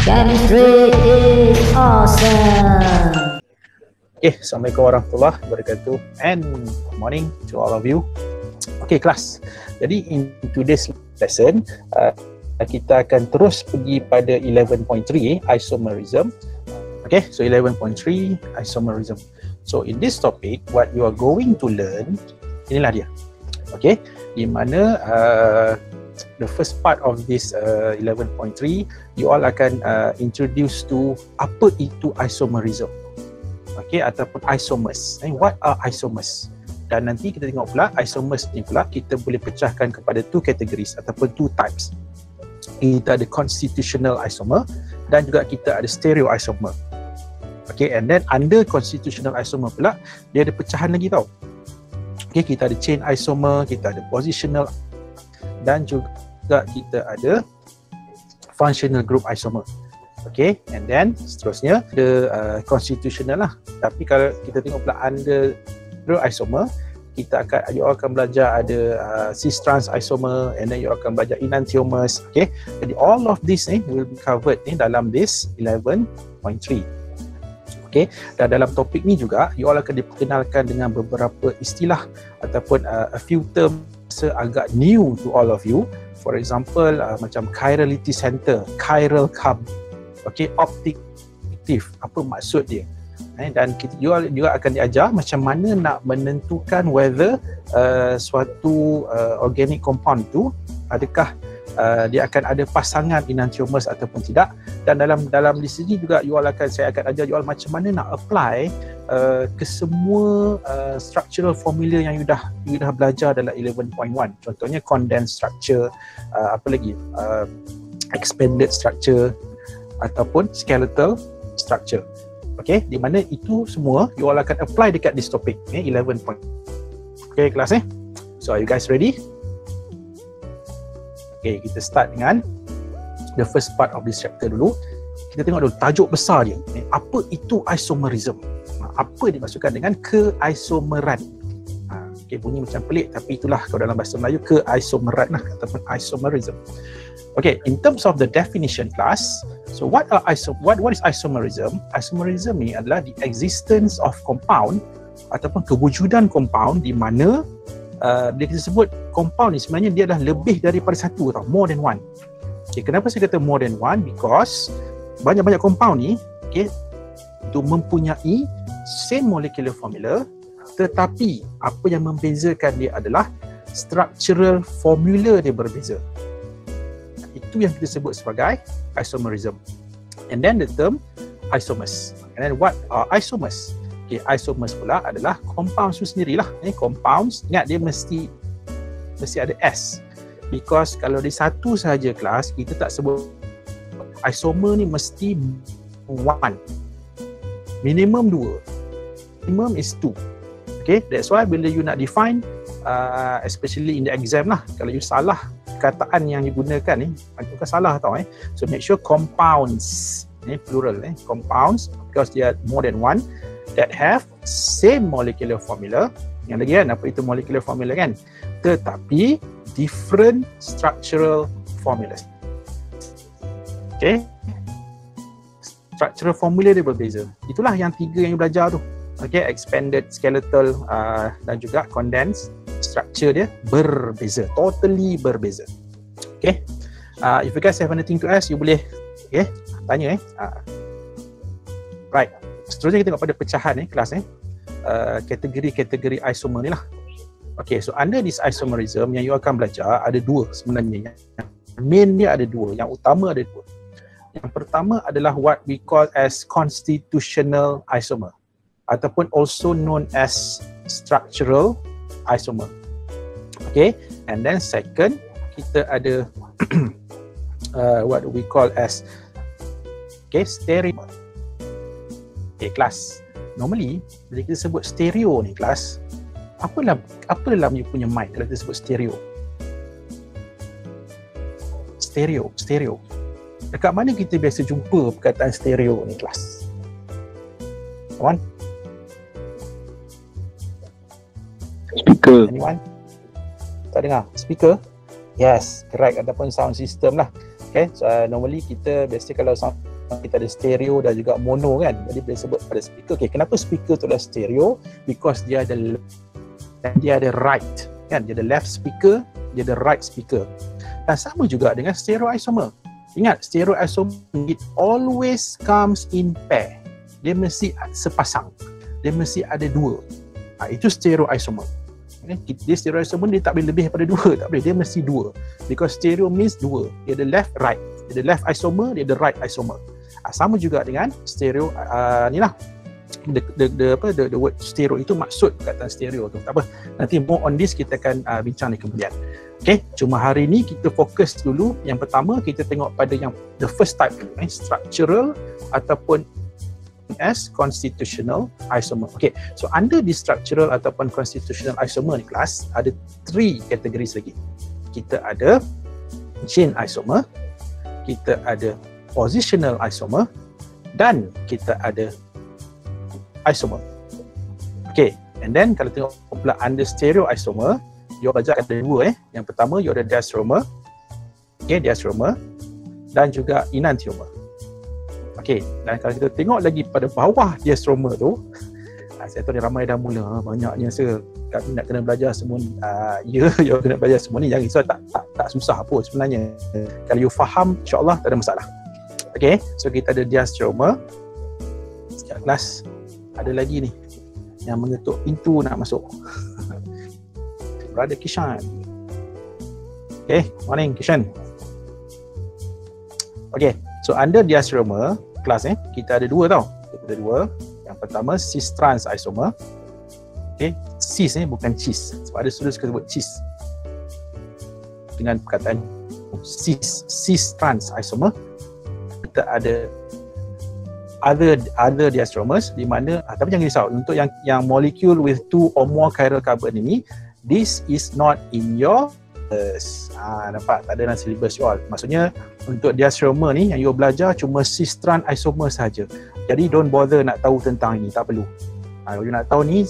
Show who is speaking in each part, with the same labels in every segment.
Speaker 1: Chemistry is awesome.
Speaker 2: Okay, Assalamualaikum warahmatullahi wabarakatuh and good morning to all of you. Okay, kelas. Jadi in today's lesson, kita akan terus pergi pada 11.3 isomerism. Okay, so 11.3 isomerism. So in this topic, what you are going to learn, inilah dia. Okay, di mana the first part of this 11.3, you all akan introduce to apa itu isomerism. Okay, ataupun isomers. What are isomers? Dan nanti kita tengok pula isomers ni pula kita boleh pecahkan kepada two categories ataupun two types. Kita ada constitutional isomer dan juga kita ada stereo isomer. Okay, and then under constitutional isomer pula dia ada pecahan lagi tau. Okay, kita ada chain isomer, kita ada positional dan juga kita ada functional group isomer. Okay, and then seterusnya the constitutional lah. Tapi kalau kita tengok pula under isomer, you akan belajar ada cis-trans isomer, and then you akan belajar enantiomers. Okay, jadi all of this will be covered dalam this 11.3. Okay, dan dalam topik ni juga you all akan diperkenalkan dengan beberapa istilah ataupun a few terms agak new to all of you. For example, macam chirality center, chiral curve. Okay, optic active, apa maksud dia? Dan kita juga akan diajar macam mana nak menentukan whether suatu organic compound tu adakah dia akan ada pasangan enantiomers ataupun tidak. Dan dalam di sini juga saya akan ajar you all macam mana nak apply ke semua structural formula yang you dah belajar dalam 11.1. Contohnya condensed structure, apa lagi? Expanded structure ataupun skeletal structure. Okay, di mana itu semua you all akan apply dekat this topic 11 point. Okay, kelas So are you guys ready? Okay, kita start dengan the first part of this chapter dulu. Kita tengok dulu tajuk besar dia. Apa itu isomerism? Apa dimaksudkan dengan keisomeran? Okay, bunyi macam pelik tapi itulah kalau dalam bahasa Melayu keisomeran lah ataupun isomerism. Okay, in terms of the definition class, so what is isomerism? Isomerism ni adalah the existence of compound ataupun kewujudan compound di mana bila kita sebut compound ni sebenarnya dia adalah lebih daripada satu tau, more than one. Okay, kenapa saya kata more than one? Because banyak-banyak compound ni, okay, itu mempunyai same molecular formula, tetapi apa yang membezakan dia adalah structural formula dia berbeza. Itu yang kita sebut sebagai isomerism. And then the term isomers. And then what are isomers? Okay, isomers pula adalah compounds tu sendirilah. Compounds, ingat dia mesti ada S. Because kalau di satu sahaja kelas, kita tak sebut isomer ni mesti one. Minimum 2. Minimum is 2. Okay, that's why bila you nak define, especially in the exam lah, kalau you salah kataan yang digunakan bukan salah tau so make sure compounds plural compounds because they are more than one that have same molecular formula. Yang lagi kan apa itu molecular formula kan, tetapi different structural formulas. Okay, structural formula dia berbeza. Itulah yang tiga yang you belajar tu. Okay, expanded, skeletal dan juga condensed. Structure dia berbeza, totally berbeza. Okay, if you guys have anything to ask, you boleh tanya right. Seterusnya kita tengok pada pecahan kelas kategori-kategori isomer ni lah. Okay, so under this isomerism yang you akan belajar ada dua sebenarnya. Yang main dia ada dua, yang utama ada dua. Yang pertama adalah what we call as constitutional isomer ataupun also known as structural isomer. Okay, and then second kita ada what we call as stereo. Okay, kelas. Normally bila kita sebut stereo ni kelas, apa dalam you punya mind kalau kita sebut stereo? Stereo. Dekat mana kita biasa jumpa perkataan stereo ni kelas? Come on.
Speaker 3: Speaker.
Speaker 2: Anyone? Tak dengar? Speaker? Yes, correct. Ataupun sound system lah. Okay, so normally kita biasa kalau sound kita ada stereo dan juga mono kan. Jadi boleh sebut pada speaker. Okay, kenapa speaker tu adalah stereo? Because dia ada right kan. Dia ada left speaker, dia ada right speaker. Dan sama juga dengan stereo isomer. Ingat, stereo isomer it always comes in pair. Dia mesti sepasang. Dia mesti ada dua. Itu stereo isomer. Dia stereo isomer dia tak boleh lebih daripada dua, tak boleh. Dia mesti dua. Because stereo means dua. Dia ada left, right. Dia ada left isomer, dia ada right isomer. Sama juga dengan stereo ni lah. The word stereo itu maksud kata stereo tu. Tak apa. Nanti more on this kita akan bincang di kemudian. Okay, cuma hari ni kita fokus dulu. Yang pertama kita tengok pada yang the first type dulu, structural ataupun as constitutional isomer. Okay, so under the structural ataupun constitutional isomer ni kelas, ada 3 categories lagi. Kita ada chain isomer, kita ada positional isomer, dan kita ada isomer. Okay, and then kalau tengok pula under stereo isomer, you belajar ada 2 Yang pertama you ada diastereomer, okay, diastereomer, dan juga enantiomer. Okey, dan kalau kita tengok lagi pada bawah diastereomer tu, saya tahu ni ramai dah mula banyaknya kami nak kena belajar semua ni. You kena belajar semua ni, jangan risau, tak susah pun sebenarnya. Kalau you faham, insya-Allah tak ada masalah. Okey, so kita ada diastereomer. Sekejap kelas, ada lagi ni yang mengetuk pintu nak masuk. Brother Kishan. Okay, morning Kishan. Okay, so under diastereomer kelas kita ada 2 tau. Kita ada 2. Yang pertama cis trans isomer. Okay, cis bukan cheese. Sebab ada student suka sebut cheese dengan perkataan cis trans isomer. Kita ada other diastereomers di mana tapi jangan risau, untuk yang molecule with 2 or more chiral carbon ini, this is not in your nampak tak ada dalam syllabus you all. Maksudnya untuk diastereomer ni yang you belajar cuma cis trans isomer saja. Jadi don't bother nak tahu tentang ini, tak perlu. Kalau you nak tahu ni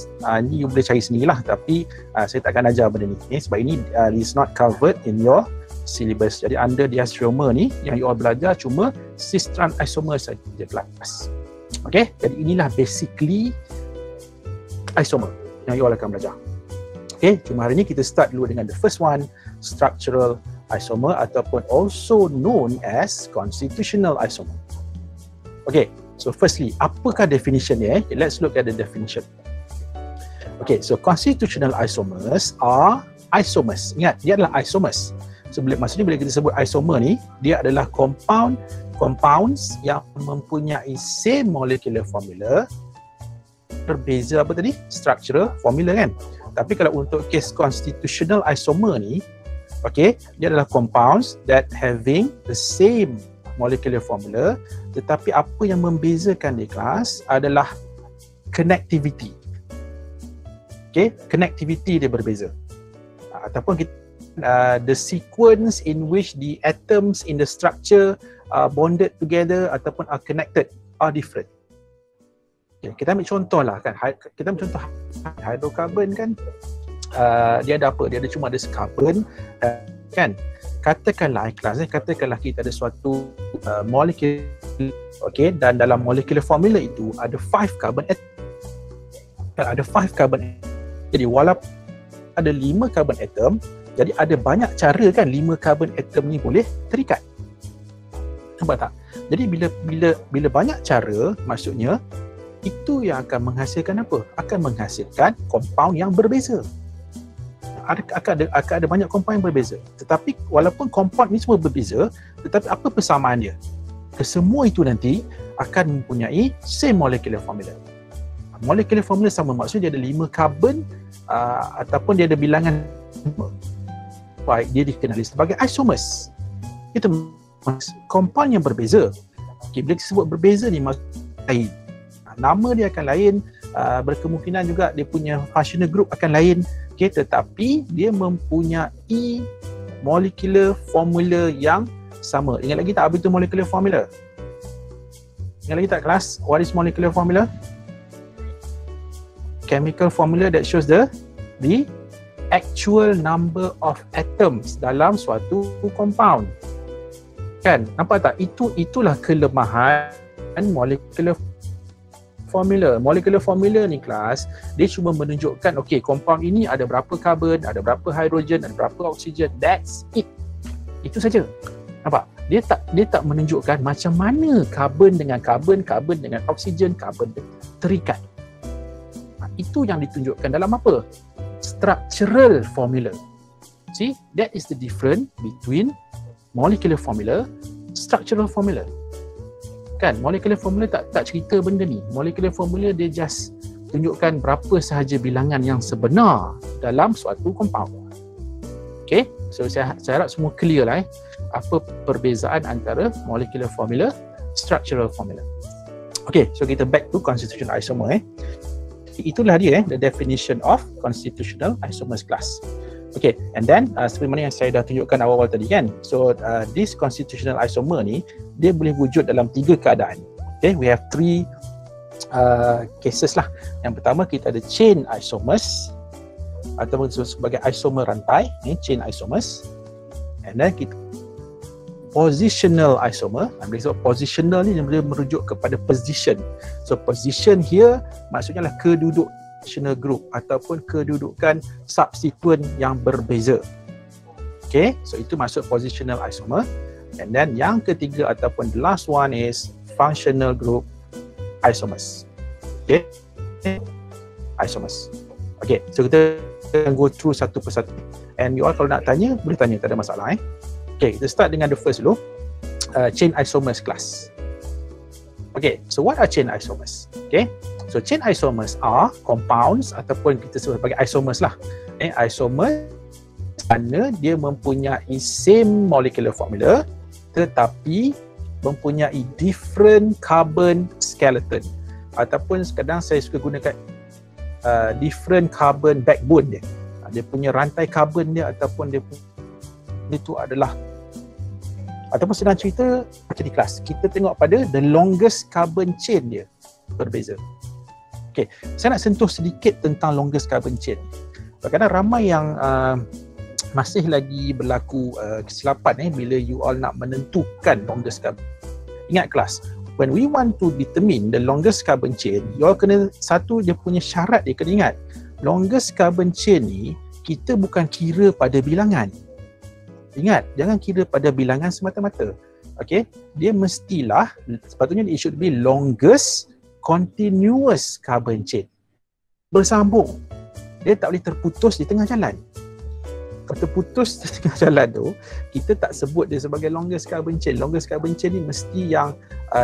Speaker 2: you boleh cari sendirilah, tapi saya takkan ajar benda ni sebab ini is not covered in your syllabus. Jadi under diastereomer ni yang you all belajar cuma cis trans isomer saja kelas. Okay, jadi inilah basically isomer yang you all akan belajar. Okay, cuma hari ni kita start dulu dengan the first one, structural isomer ataupun also known as constitutional isomer. Okay, so firstly, apakah definition ni? Okay, let's look at the definition. Okay, so constitutional isomers are isomers. Ingat, dia adalah isomers. So, maksudnya bila kita sebut isomer ni, dia adalah compounds yang mempunyai same molecular formula, berbeza apa tadi? Structural formula kan? Tapi kalau untuk case constitutional isomer ni, okay, dia adalah compounds that having the same molecular formula, tetapi apa yang membezakan di kelas adalah connectivity. Okay, connectivity dia berbeza. Ataupun kita, the sequence in which the atoms in the structure are bonded together ataupun are connected are different. Okay, kita ambil contoh lah kan, kita ambil contoh hydrocarbon kan, dia ada apa? Dia ada cuma ada sekarbon kan. Katakanlah katakanlah kita ada suatu molekul, okay, dan dalam molecular formula itu ada 5 carbon atom. Ada 5 carbon atom. Jadi walaupun ada 5 carbon atom, jadi ada banyak cara kan 5 carbon atom ni boleh terikat. Nampak tak? Jadi bila banyak cara, maksudnya itu yang akan menghasilkan apa? Akan menghasilkan compound yang berbeza. Akan ada banyak compound yang berbeza. Tetapi walaupun compound ni semua berbeza, tetapi apa persamaan dia? Kesemua itu nanti akan mempunyai same molecular formula. Molecular formula sama, maksudnya dia ada 5 carbon ataupun dia ada bilangan, baik dia dikenali sebagai isomers. Itu compound yang berbeza. Okay, bila disebut berbeza ni maksudnya nama dia akan lain, berkemungkinan juga dia punya functional group akan lain, okay, tetapi dia mempunyai molecular formula yang sama. Ingat lagi tak apa itu molecular formula? Ingat lagi tak kelas? What is molecular formula? Chemical formula that shows the actual number of atoms dalam suatu compound. Kan? Nampak tak? Itulah kelemahan molecular formula. Molecular formula ni kelas, dia cuma menunjukkan okey, compound ini ada berapa karbon, ada berapa hidrogen, ada berapa oksigen. That's it. Itu saja. Nampak? Dia tak menunjukkan macam mana karbon dengan karbon, karbon dengan oksigen, karbon terikat. Itu yang ditunjukkan dalam apa? Structural formula. See, that is the difference between molecular formula, structural formula. Kan, molecular formula tak cerita benda ni. Molecular formula dia just tunjukkan berapa sahaja bilangan yang sebenar dalam suatu compound. Okay, so saya harap semua clear lah apa perbezaan antara molecular formula, structural formula. Okay, so kita back to constitutional isomer. Itulah dia the definition of constitutional isomers class. Okay, and then seperti mana yang saya dah tunjukkan awal-awal tadi kan. So this constitutional isomer ni dia boleh wujud dalam 3 keadaan. Okay, we have 3 cases lah. Yang pertama kita ada chain isomers ataupun sebagai isomer rantai, chain isomers. And then kita positional isomer. Bila sebut positional ni dia merujuk kepada position. So position here maksudnya lah keduduk group ataupun kedudukan subsequent yang berbeza. Okay, so itu maksud positional isomer. And then yang ketiga ataupun the last one is functional group isomers. Okay, isomers. Okay, so kita akan go through satu persatu. And you all kalau nak tanya, boleh tanya, tak ada masalah. Okay, kita start dengan the first dulu. Chain isomers class. Okay, so what are chain isomers? Okay, so chain isomers are compounds ataupun kita sebut sebagai isomers lah. Isomer kerana dia mempunyai same molecular formula tetapi mempunyai different carbon skeleton ataupun kadang saya suka gunakan different carbon backbone dia. Dia punya rantai karbon dia ataupun dia itu adalah ataupun senang cerita macam di kelas kita tengok pada the longest carbon chain dia berbeza. Okay, saya nak sentuh sedikit tentang longest carbon chain. Kadang-kadang ramai yang masih lagi berlaku kesilapan bila you all nak menentukan longest carbon. Ingat kelas, when we want to determine the longest carbon chain, you all kena satu dia punya syarat dia kena ingat. Longest carbon chain ni kita bukan kira pada bilangan. Ingat, jangan kira pada bilangan semata-mata. Okay, dia mestilah sepatutnya it should be longest continuous carbon chain. Bersambung. Dia tak boleh terputus di tengah jalan. Kalau terputus di tengah jalan tu, kita tak sebut dia sebagai longest carbon chain. Longest carbon chain ni mesti yang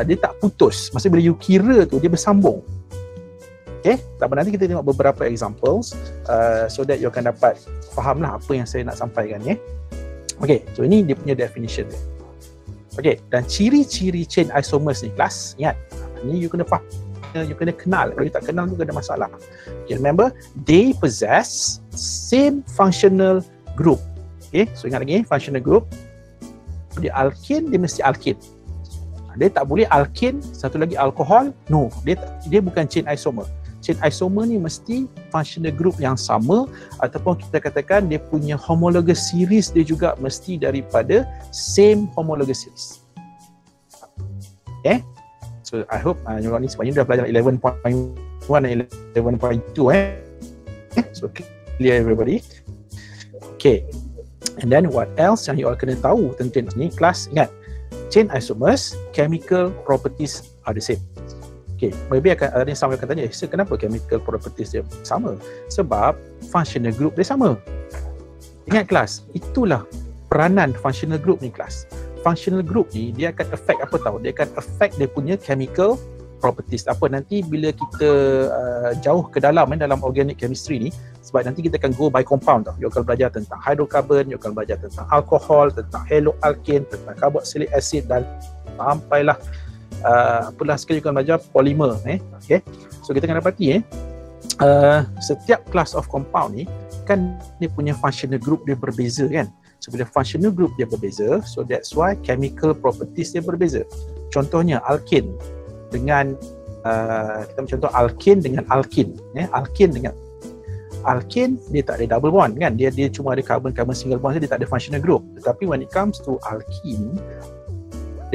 Speaker 2: dia tak putus. Maksudnya bila you kira tu, dia bersambung. Okay, tak apa, nanti kita tengok beberapa examples so that you akan dapat fahamlah apa yang saya nak sampaikan ya. Okay, so ini dia punya definition dia. Okay, dan ciri-ciri chain isomers ni kelas, ingat, ni you kena faham, you kena kenal. Kalau you tak kenal tu ada masalah. Okay, remember, they possess same functional group. Okay, so ingat lagi, functional group. Dia alkane, dia mesti alkane. Dia tak boleh alkane, satu lagi alkohol. No, dia bukan chain isomer. Chain isomer ni mesti functional group yang sama ataupun kita katakan dia punya homologous series dia juga mesti daripada same homologous series. Okay, so I hope you all ni sebenarnya dah belajar 11.1 dan 11.2 so clear everybody. Okay, and then what else yang you all kena tahu tentang ni kelas, ingat chain isomers chemical properties are the same. Okay, maybe ada yang sama akan tanya, kenapa chemical properties dia sama? Sebab functional group dia sama. Ingat kelas, itulah peranan functional group ni kelas. Functional group ni dia akan affect apa tahu? Dia akan affect dia punya chemical properties. Apa nanti bila kita jauh ke dalam dalam organic chemistry ni, sebab nanti kita akan go by compound tau. You akan belajar tentang hydrocarbon, you akan belajar tentang alcohol, tentang haloalkane, tentang carboxylic acid dan sampailah apalah sekali you akan belajar polymer. Okay, so kita akan dapati setiap class of compound ni kan dia punya functional group dia berbeza kan. So bila functional group dia berbeza, so that's why chemical properties dia berbeza. Contohnya alkane dengan kita contoh alkane dengan alkene. Alkane dengan alkane dia tak ada double bond kan, dia cuma ada carbon single bond saja, dia tak ada functional group. Tetapi when it comes to alkene,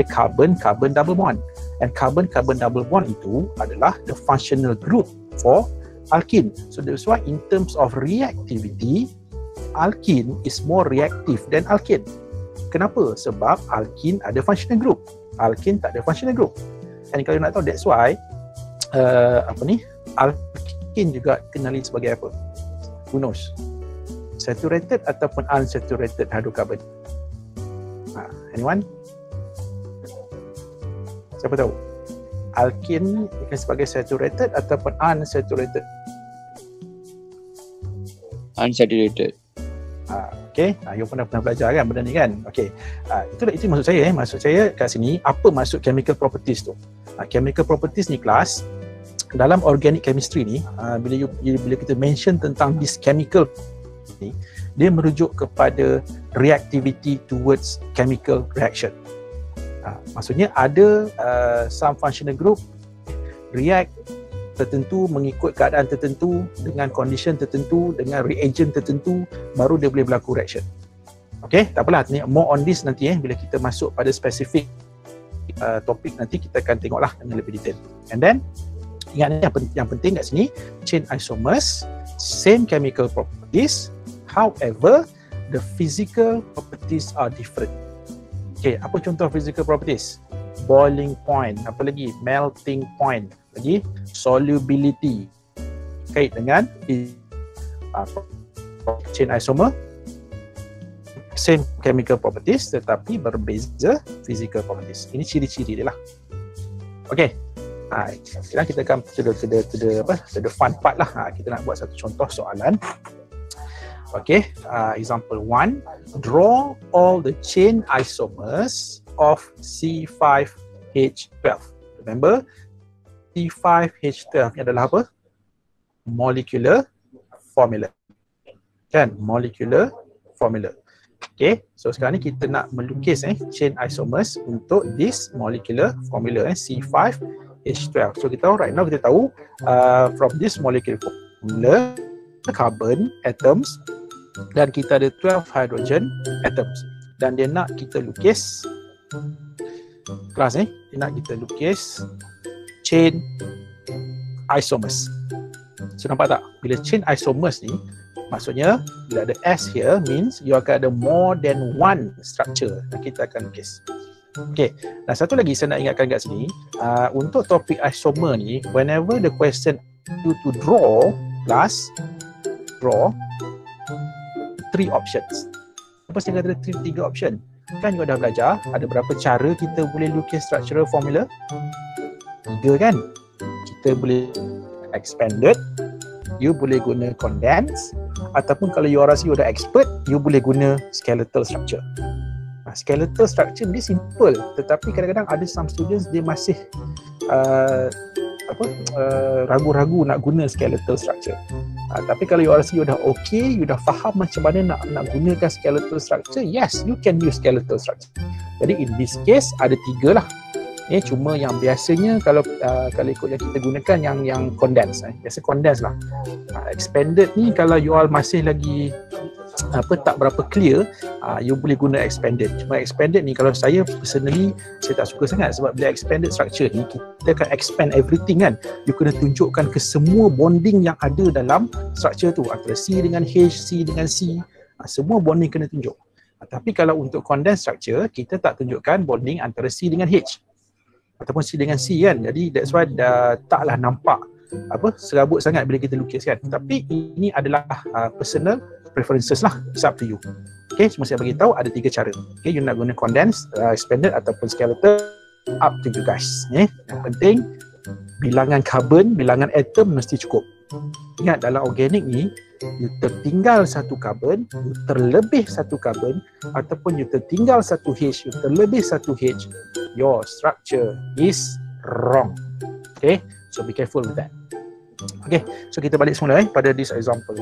Speaker 2: carbon-carbon double bond. And carbon-carbon double bond itu adalah the functional group for alkene. So that's why in terms of reactivity, alkene is more reactive than alkane. Kenapa? Sebab alkene ada functional group, alkane tak ada functional group. And kalau nak tahu, that's why alkene juga kenali sebagai apa? Who knows? Saturated ataupun unsaturated hydrocarbon? Anyone? Siapa tahu? Alkene dikenali sebagai saturated ataupun unsaturated?
Speaker 3: Unsaturated.
Speaker 2: Okay, you pernah belajar kan benda ni kan? Okay, itu maksud saya. Maksud saya kat sini, apa maksud chemical properties tu? Chemical properties ni kelas dalam organic chemistry ni, bila kita mention tentang this chemical ni, dia merujuk kepada reactivity towards chemical reaction. Maksudnya ada some functional group react tertentu mengikut keadaan tertentu dengan condition tertentu dengan reagent tertentu, baru dia boleh berlaku reaction. Okay, tak apalah, more on this nanti bila kita masuk pada spesifik topik nanti kita akan tengoklah dengan lebih detail. And then ingat yang penting kat sini, chain isomers same chemical properties, however the physical properties are different. Okay, apa contoh physical properties? Boiling point, apa lagi? Melting point, lagi solubility. Kait dengan chain isomer, same chemical properties tetapi berbeza physical properties. Ini ciri-ciri dia lah. Okay, sekarang kita akan to the fun part lah. Kita nak buat satu contoh soalan. Okay, example 1, draw all the chain isomers of C5H12. Remember, C5H12 ni adalah apa? Molecular formula. Kan? Molecular formula. Okay, so sekarang ni kita nak melukis chain isomers untuk this molecular formula C5H12. So kita tahu, right now kita tahu from this molecular formula, carbon atoms dan kita ada 12 hydrogen atoms, dan dia nak kita lukis kelas dia nak kita lukis chain isomers. So nampak tak? Bila chain isomers ni, maksudnya bila ada S here means you akan ada more than one structure yang kita akan lukis. Okay, dan satu lagi saya nak ingatkan kat sini, untuk topik isomer ni, whenever the question you to draw three options. Apa saya kata tiga option? Kan you dah belajar ada berapa cara kita boleh lukis structural formula? 3 kan? Kita boleh expanded, you boleh guna condense, ataupun kalau you rasa you dah expert, you boleh guna skeletal structure. Skeletal structure ni simple, tetapi kadang-kadang ada some students dia masih ragu-ragu nak guna skeletal structure. Tapi kalau you rasa you dah okay, you dah faham macam mana nak gunakan skeletal structure, yes, you can use skeletal structure. Jadi in this case ada 3 lah. Cuma yang biasanya kalau ikut yang kita gunakan yang condense, biasa condense lah. Expanded ni kalau you all masih lagi tak berapa clear, you boleh guna expanded. Cuma expanded ni kalau saya personally saya tak suka sangat, sebab bila expanded structure ni kita akan expand everything kan. You kena tunjukkan ke semua bonding yang ada dalam structure tu, antara C dengan H, C dengan C, semua bonding kena tunjuk. Tapi kalau untuk condensed structure, kita tak tunjukkan bonding antara C dengan H ataupun C dengan C kan. Jadi that's why taklah nampak serabut sangat bila kita lukis kan. Tapi ini adalah personal preferences lah, it's up to you. Okay, cuma saya bagi tahu ada 3 cara. Okay, you nak guna condensed, expanded ataupun skeletal, up to you guys. Yang penting bilangan carbon, bilangan atom mesti cukup. Ingat dalam organik ni, you tertinggal satu carbon, you terlebih satu carbon, ataupun you tertinggal satu H, you terlebih satu H, your structure is wrong. Okay, so be careful with that. Okay, so kita balik semula pada this example.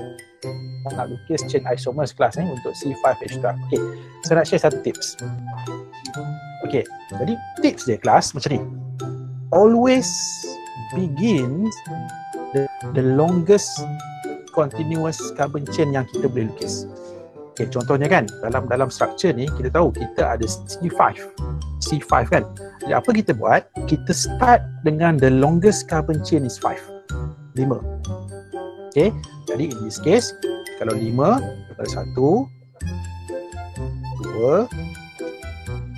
Speaker 2: Nak lukis chain isomers kelas untuk C5H12. Okay, saya nak share satu tips. Okay, jadi tips dia kelas macam ni. Always begins the longest continuous carbon chain yang kita boleh lukis. Okay, contohnya kan dalam structure ni kita tahu kita ada C5 kan. Jadi apa kita buat? Kita start dengan the longest carbon chain is 5. Okay, jadi in this case kalau 5 daripada 1 2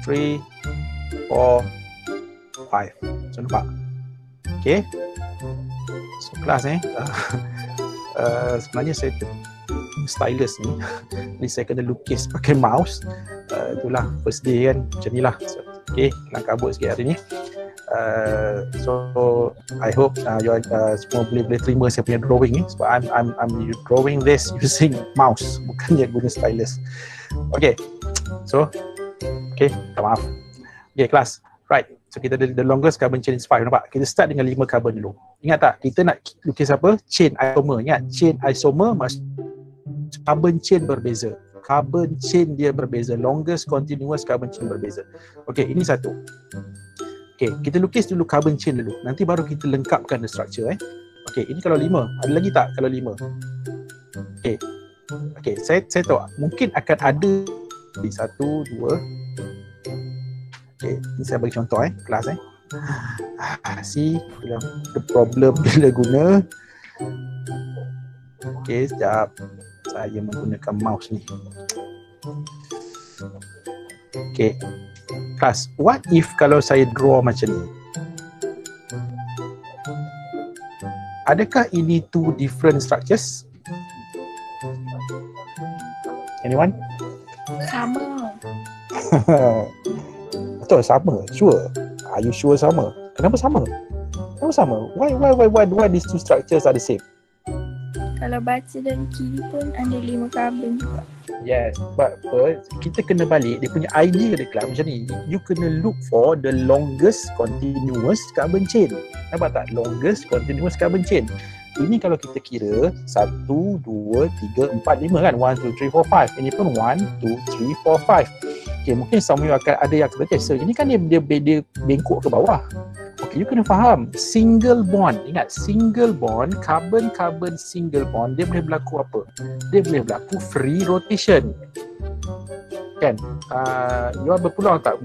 Speaker 2: 3 4 5. So nampak? Okay. So kelas sebenarnya saya stylus ni saya kena lukis pakai mouse. Itulah first day kan, macam ni lah. So, okay, kelang kabut sikit hari ni. So I hope you semua boleh terima saya punya drawing ni, sebab I'm drawing this using mouse, bukannya guna stylus. Okay, so okay, minta maaf. Okay, kelas, right. So kita ada the longest carbon chain is 5, nampak? Kita start dengan 5 carbon dulu. Ingat tak? Kita nak lukis apa? Chain isomer. Ingat, chain isomer carbon chain berbeza. Carbon chain dia berbeza. Longest continuous carbon chain berbeza. Okay, ini satu. Okay, kita lukis dulu carbon chain dulu. Nanti baru kita lengkapkan the structure. Okay, ini kalau 5. Ada lagi tak kalau 5? Okay. Okay, saya tahu mungkin akan ada di 1, 2. Okay, ini saya bagi contoh kelas see the problem bila guna. Okay, sekejap. Saya menggunakan mouse ni. Okay, kelas, what if kalau saya draw macam ni? Adakah ini two different structures? Anyone?
Speaker 4: Sama.
Speaker 2: Betul, sama. Sure. Are you sure sama? Kenapa sama? Kenapa sama? Why these two structures are the same?
Speaker 4: Kalau baca dari kiri pun ada 5 carbon juga.
Speaker 2: Yes, but kita kena balik dia punya idea dia kelas macam ni. You kena look for the longest continuous carbon chain. Nampak tak? Longest continuous carbon chain. Ini kalau kita kira 1, 2, 3, 4, 5 kan? 1, 2, 3, 4, 5. Ini pun 1, 2, 3, 4, 5. Okay, mungkin some you akan ada yang kata, so ini kan dia bengkok ke bawah. Okay, you kena faham, single bond. Ingat, single bond, carbon-carbon single bond, dia boleh berlaku apa? Dia boleh berlaku free rotation. Kan? You berpeluang tak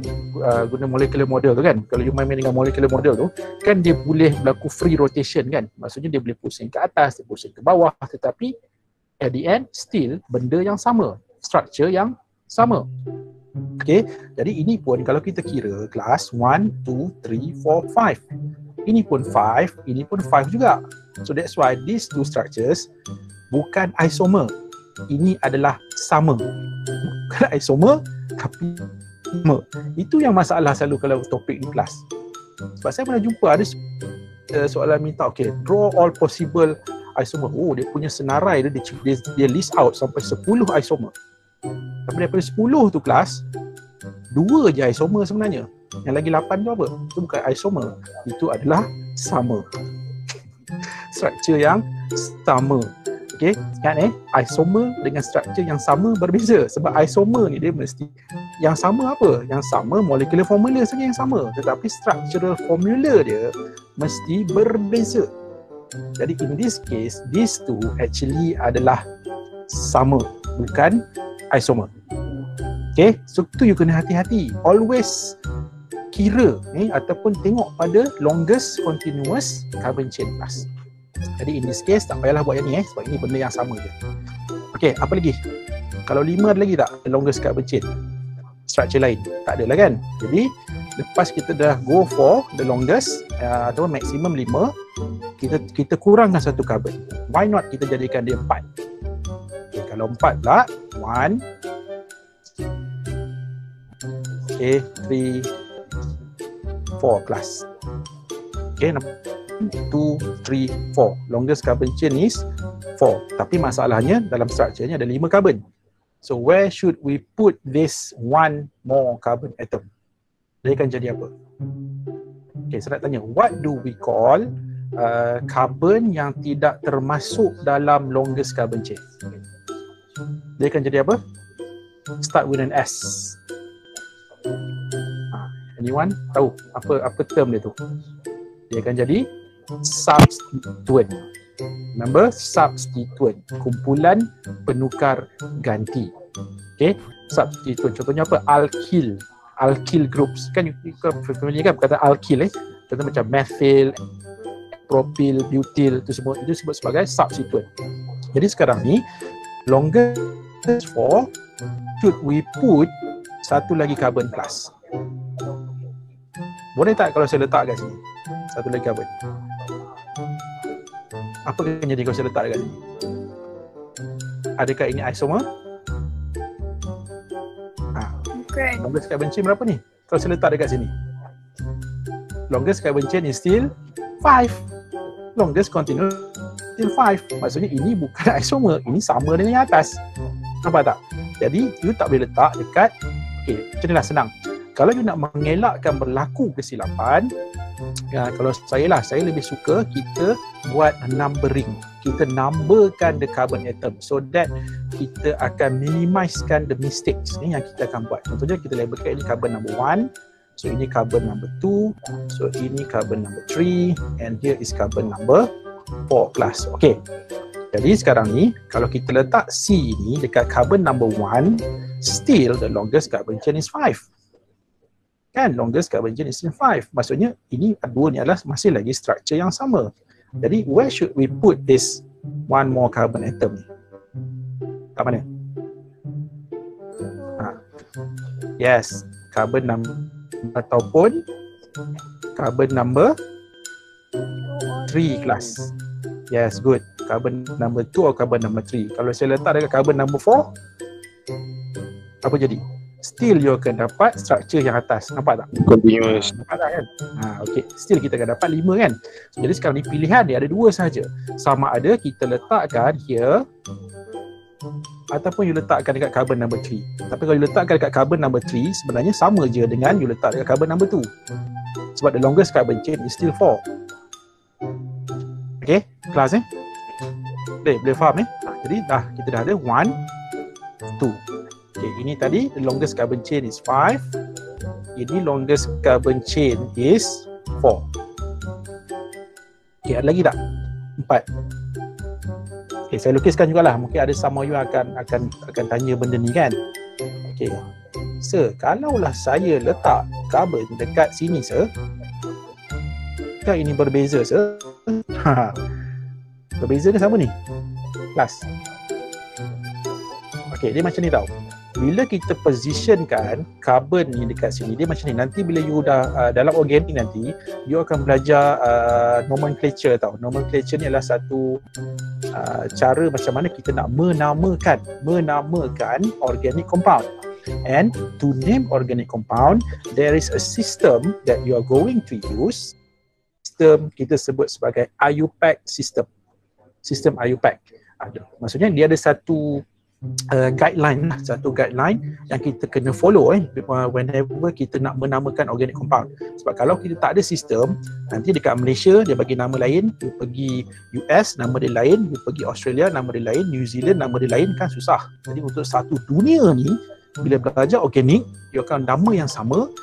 Speaker 2: guna molecular model tu kan? Kalau you main dengan molecular model tu, kan dia boleh berlaku free rotation kan? Maksudnya dia boleh pusing ke atas, dia pusing ke bawah, tetapi at the end, still benda yang sama, structure yang sama. Okay, jadi ini pun kalau kita kira kelas 1, 2, 3, 4, 5. Ini pun 5, ini pun 5 juga. So that's why these two structures bukan isomer. Ini adalah sama. Bukan isomer, tapi sama. Itu yang masalah selalu kalau topik di kelas. Sebab saya pernah jumpa ada soalan minta, okay, draw all possible isomer. Oh, dia punya senarai dia list out sampai 10 isomer. Tapi daripada 10 tu kelas, 2 je isomer sebenarnya. Yang lagi 8 tu apa? Itu bukan isomer. Itu adalah sama. Structure yang sama. Okay, ingat isomer dengan structure yang sama berbeza. Sebab isomer ni dia mesti yang sama apa? Yang sama molecular formula saja yang sama. Tetapi structural formula dia mesti berbeza. Jadi in this case, these two actually adalah sama, bukan isomer. Okay, so tu you kena hati-hati. Always kira ataupun tengok pada longest continuous carbon chain class. Jadi in this case tak payahlah buat yang ni sebab ini benda yang sama je. Okay, apa lagi? Kalau 5 ada lagi tak longest carbon chain structure lain? Tak ada lah kan? Jadi lepas kita dah go for the longest atau maximum 5, kita kurangkan satu carbon. Why not kita jadikan dia 4? Okay, kalau 4 pula 1, okay, 3, 4 plus. Okay, 2, 3, 4. Longest carbon chain is 4. Tapi masalahnya dalam structure-nya ada 5 carbon. So where should we put this one more carbon atom? Dia akan jadi apa? Okay, saya nak tanya, what do we call carbon yang tidak termasuk dalam longest carbon chain? Dia akan jadi apa? Start with an S. Anyone tahu apa term dia tu? Dia akan jadi substituent. Remember, substituent, kumpulan penukar ganti. Okay, substituent. Contohnya apa? Alkyl groups. Kan you familiar kan kata alkyl Contoh macam methyl, propyl, butyl, itu semua itu disebut sebagai substituent. Jadi sekarang ni longest for should we put satu lagi carbon plus. Boleh tak kalau saya letak kat sini satu lagi carbon? Apa akan jadi kalau saya letak dekat sini? Adakah ini isomer?
Speaker 4: Bukan.
Speaker 2: Longest carbon chain berapa ni? Kalau saya letak dekat sini. Longest carbon chain is still 5. Longest continuous still 5. Maksudnya ini bukan isomer, ini sama dengan yang atas. Nampak tak? Jadi you tak boleh letak dekat. Okey, macam inilah senang. Kalau you nak mengelakkan berlaku kesilapan, kalau saya lebih suka kita buat numbering. Kita numberkan the carbon atom so that kita akan minimizekan the mistakes ni yang kita akan buat. Contohnya kita labelkan ini carbon number 1, so ini carbon number 2, so ini carbon number 3, and here is carbon number 4 plus. Okay. Jadi sekarang ni kalau kita letak C ni dekat carbon number 1, still the longest carbon chain is 5. Kan, longest carbon chain is 5. Maksudnya ini dua ni adalah masih lagi structure yang sama. Jadi where should we put this one more carbon atom ni? Kat mana? Yes, carbon number ataupun carbon number 3 class. Yes, good. Carbon number 2 atau carbon number 3. Kalau saya letak dekat carbon number 4, apa jadi? Still you akan dapat structure yang atas. Nampak tak?
Speaker 3: Continuous.
Speaker 2: Nampak tak kan? Okay. Still kita akan dapat 5 kan? So, jadi sekarang ni pilihan dia ada 2 sahaja. Sama ada kita letakkan here ataupun you letakkan dekat carbon number 3. Tapi kalau you letakkan dekat carbon number 3, sebenarnya sama je dengan you letak dekat carbon number 2. Sebab the longest carbon chain is still 4. Okay? Kelas boleh faham jadi kita dah ada 1, 2. Okay, ini tadi the longest carbon chain is 5. Ini longest carbon chain is 4. Okay, ada lagi tak? 4. Okay, saya lukiskan jugalah. Mungkin ada sama you akan tanya benda ni kan. Okay. Sir, kalaulah saya letak carbon dekat sini, sir, kan ini berbeza, sir? Berbeza ke sama ni? Kelas. Okay, dia macam ni tau. Bila kita positionkan carbon ni dekat sini, dia macam ni. Nanti bila you dah dalam organik nanti, you akan belajar nomenclature tau. Nomenclature ni adalah satu cara macam mana kita nak menamakan organic compound. And to name organic compound, there is a system that you are going to use. Sistem kita sebut sebagai IUPAC system. Sistem IUPAC. Maksudnya dia ada satu guideline yang kita kena follow whenever kita nak menamakan organic compound. Sebab kalau kita tak ada sistem, nanti dekat Malaysia dia bagi nama lain, you pergi US nama dia lain, you pergi Australia nama dia lain, New Zealand nama dia lain, kan susah. Jadi untuk satu dunia ni, bila belajar organik, you akan nama yang sama.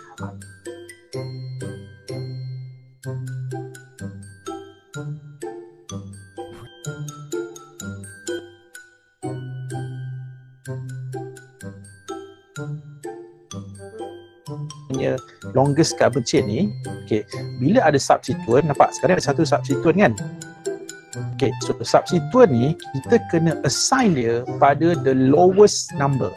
Speaker 2: Longest carbon chain ni, okay, bila ada substituent, nampak sekarang ada satu substituent kan. Okay, so substituent ni kita kena assign dia pada the lowest number.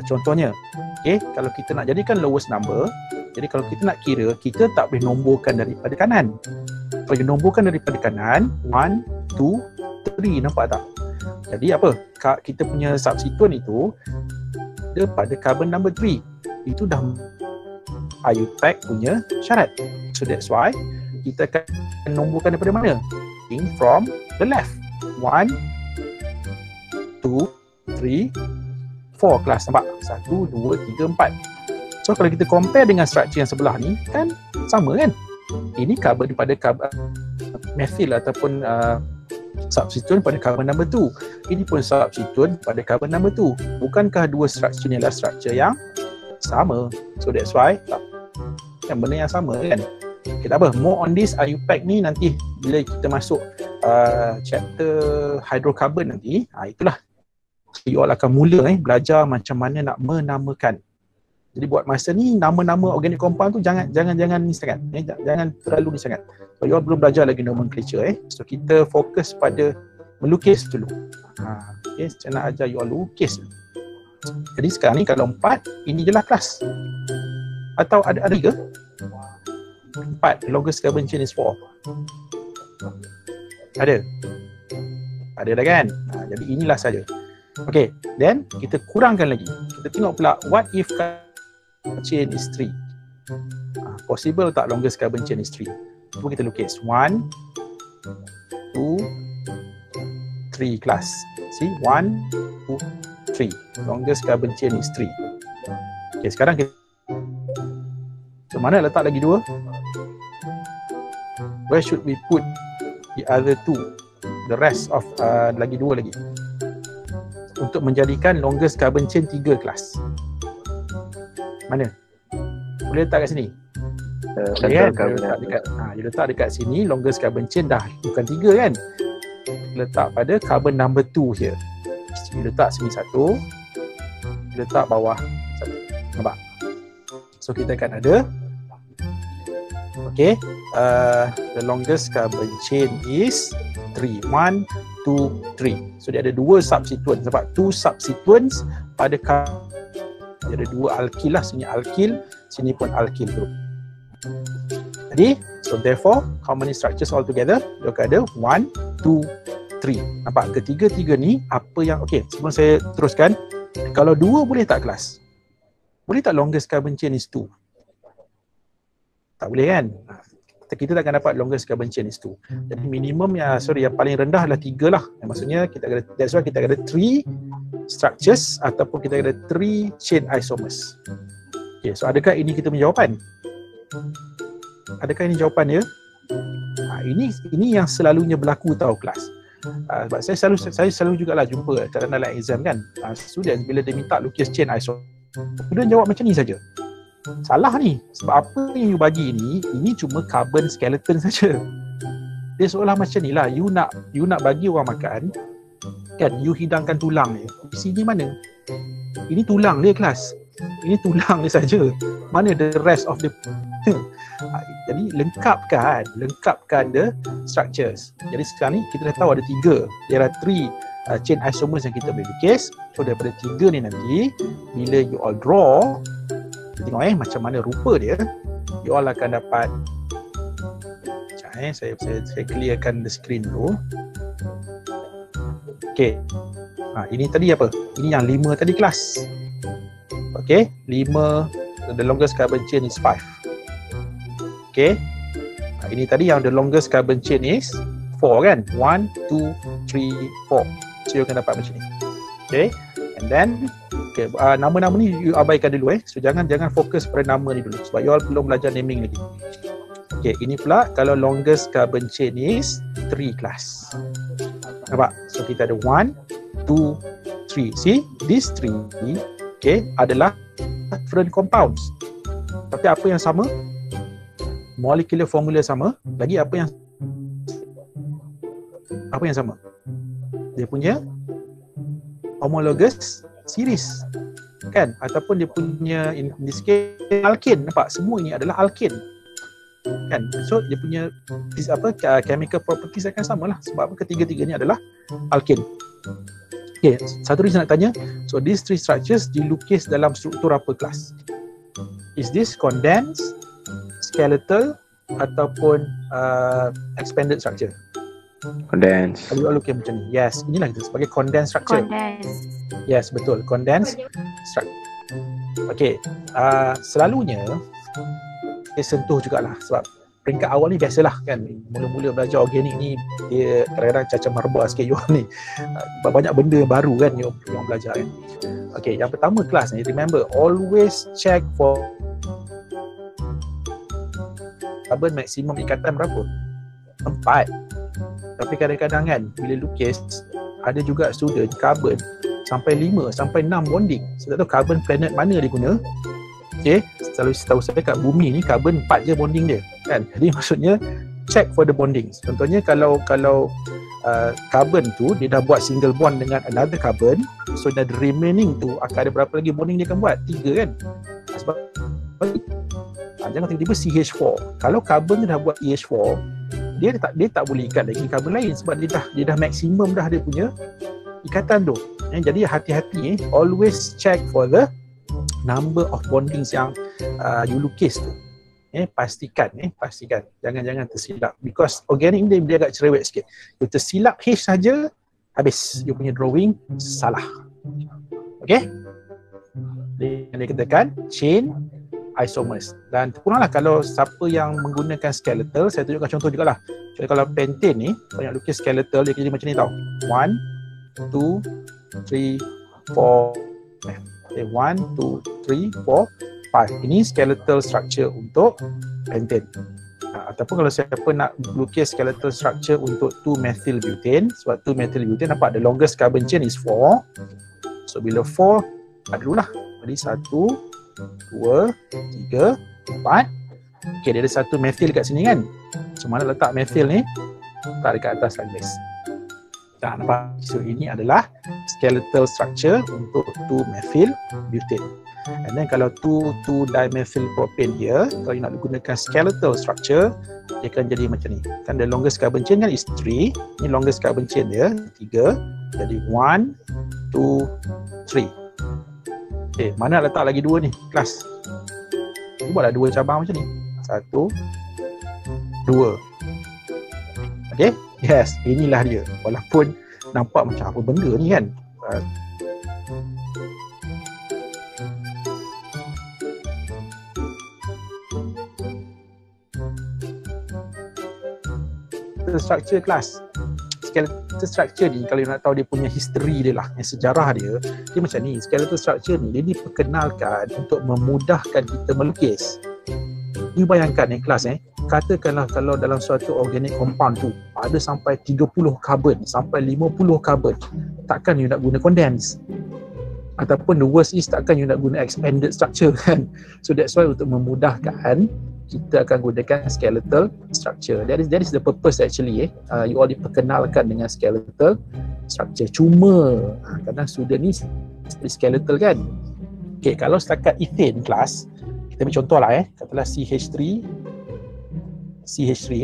Speaker 2: Contohnya, okay, kalau kita nak jadikan lowest number, jadi kalau kita nak kira, kita tak boleh nomborkan daripada kanan. Kalau you nomborkan daripada kanan, 1, 2, 3, nampak tak? Jadi apa? Kita punya substituent itu dia pada carbon number 3. Itu dah IUPAC punya syarat. So that's why kita akan nomborkan daripada mana? From the left. 1, 2, 3, 4 kelas. Nampak? 1, 2, 3, 4. So kalau kita compare dengan structure yang sebelah ni, kan sama kan? Ini carbon daripada carbon methyl ataupun substituent pada carbon number 2. Ini pun substituent pada carbon number 2. Bukankah dua structure ni adalah structure yang sama? So that's why kan benda yang sama kan. Okay, tak apa, more on this IUPAC ni nanti bila kita masuk chapter hydrocarbon nanti, itulah you all akan mula belajar macam mana nak menamakan. Jadi buat masa ni nama-nama organic compound tu jangan ni sangat, jangan terlalu ni sangat. So you all belum belajar lagi nomenclature So kita fokus pada melukis dulu. Okay, saya nak ajar you all lukis dulu. Jadi sekarang ni kalau 4, ini je lah kelas. Atau ada ke? 4, longest carbon chain is 4. Ada dah kan? Jadi inilah saja. Okay, then kita kurangkan lagi. Kita tengok pula, what if carbon chain is 3? Possible tak longest carbon chain is 3? Cuba kita lukis. 1, 2, 3 class. See, 1, 2, 3. Longest carbon chain is 3. Okay, sekarang kita mana letak lagi 2? Where should we put the other 2? The rest of lagi 2 lagi. Untuk menjadikan longest carbon chain 3 kelas. Mana? Boleh letak kat sini? Boleh kan? You letak dekat sini, longest carbon chain dah bukan 3 kan? Letak pada carbon number 2 here. You letak sini 1, letak bawah 1. Nampak? So kita akan ada the longest carbon chain is 3. 1, 2, 3. So dia ada 2 subsequence. Nampak? 2 subsequence pada dia ada 2 alkyl lah. Sini alkyl, sini pun alkyl group. Jadi, so therefore, how many structures all together? Dia akan ada 1, 2, 3. Nampak? Ketiga-tiga ni apa yang, sebelum saya teruskan, kalau 2 boleh tak kelas? Boleh tak longest carbon chain is 2? Tak boleh kan? Kita takkan dapat longest carbon chain is 2. Jadi minimum yang paling rendah adalah 3 lah. Maksudnya that's why kita ada 3 structures ataupun kita ada 3 chain isomers. Okay, so adakah ini kita punya jawapan? Adakah ini jawapan dia? Ini yang selalunya berlaku tau kelas. Sebab saya selalu jugalah jumpa dalam exam kan. Student bila dia minta lukis chain isomer, student jawab macam ni saja. Salah ni. Sebab apa yang you bagi ini cuma carbon skeleton saja. Dia seolah macam ni lah. You nak bagi orang makan, kan, you hidangkan tulang dia. Sini mana? Ini tulang dia kelas. Ini tulang dia saja. Mana the rest of the jadi lengkapkan the structures. Jadi sekarang ni kita dah tahu ada 3. There are 3 chain isomers yang kita boleh lukis. So daripada 3 ni nanti bila you all draw, kita tengok macam mana rupa dia, you all akan dapat. Sekejap saya clearkan the screen dulu. Okay, ini tadi apa? Ini yang 5 tadi kelas. Okay, 5, the longest carbon chain is 5. Okay, ini tadi yang the longest carbon chain is 4 kan? 1, 2, 3, 4. So you akan dapat macam ni. Okay, and then nama-nama ni you abaikan dulu So jangan fokus pada nama ni dulu sebab you all belum belajar naming lagi. Okay, ini pula kalau longest carbon chain is 3 class. Nampak? So kita ada 1, 2, 3. See, these 3 adalah different compounds. Tapi apa yang sama? Molecular formula sama. Lagi apa yang sama? Dia punya homologous series, kan? Ataupun dia punya in this case alkane. Nampak? Semua ini adalah alkane, kan? So dia punya chemical properties akan sama lah. Sebab apa? Ketiga-tiga ni adalah alkane. Okay, satu lagi saya nak tanya. So these 3 structures dilukis dalam struktur apa kelas? Is this condensed, skeletal ataupun expanded structure?
Speaker 3: Condensed.
Speaker 2: Kalau you look macam ni. Yes, inilah kita sebagai condensed structure.
Speaker 4: Condensed.
Speaker 2: Yes, betul. Condensed structure. Okay, selalunya dia sentuh jugalah sebab peringkat awal ni biasalah kan, mula-mula belajar organik ni dia kadang-kadang caca merbak sikit you ni. Banyak benda baru kan you belajar kan. Okay, yang pertama kelas ni, remember always check for carbon maksimum ikatan berapa? 4. Tapi kadang-kadang kan bila lukis ada juga student carbon sampai 5 sampai 6 bonding. Saya tak tahu carbon planet mana dia guna. Okay, selalu setahu saya kat bumi ni carbon 4 je bonding dia kan. Jadi maksudnya check for the bondings. Contohnya kalau carbon tu dia dah buat single bond dengan another carbon, so the remaining tu akan ada berapa lagi bonding dia akan buat? 3 kan? Sebab jangan tiba-tiba CH4. Kalau carbon tu dah buat CH4, dia tak boleh ikat lagi carbon lain sebab dia dah maksimum dah dia punya ikatan tu. Jadi hati-hati, always check for the number of bondings yang you lukis tu. Pastikan jangan tersilap, because organik dia agak cerewet sikit. You tersilap H saja, habis you punya drawing salah. Okay, dia katakan chain isomers. Dan terpulanglah kalau siapa yang menggunakan skeletal, saya tunjukkan contoh jugalah. Jadi kalau pentane ni banyak lukis skeletal, dia jadi macam ni tau. 1 2 3 4 1 2 3 4 5. Ini skeletal structure untuk pentane. Ataupun kalau siapa nak lukis skeletal structure untuk 2-methyl butane, sebab 2-methyl butane nampak the longest carbon chain is 4. So bila 4 ada dulu lah. Jadi 1 2 3 4. Okay, dia ada satu methyl kat sini kan. So mana letak methyl ni? Letak dekat atas lah guys. Nampak? So ini adalah skeletal structure untuk 2-methyl butane. And then kalau 2,2-dimethyl propane dia, kalau nak gunakan skeletal structure, dia akan jadi macam ni. Kan the longest carbon chain kan is 3. Ini longest carbon chain dia 3. Jadi 1 2 3. Okay, mana nak letak lagi 2 ni kelas? Kita buatlah 2 cabang macam ni. 1 2. Okay, yes, inilah dia. Walaupun nampak macam apa benda ni kan. Structure kelas. Skeletal structure ni kalau nak tahu dia punya history dia lah, yang sejarah dia macam ni. Skeletal structure ni dia diperkenalkan untuk memudahkan kita melukis. You bayangkan kelas katakanlah kalau dalam suatu organic compound tu ada sampai 30 carbon, sampai 50 carbon, takkan you nak guna condense? Ataupun the worst is takkan you nak guna expanded structure kan? So that's why untuk memudahkan kita akan gunakan skeletal structure. That is the purpose actually. You all diperkenalkan dengan skeletal structure. Cuma kadang student ni skeletal kan. Okay, kalau setakat ethane kelas, kita ambil contoh lah katalah CH3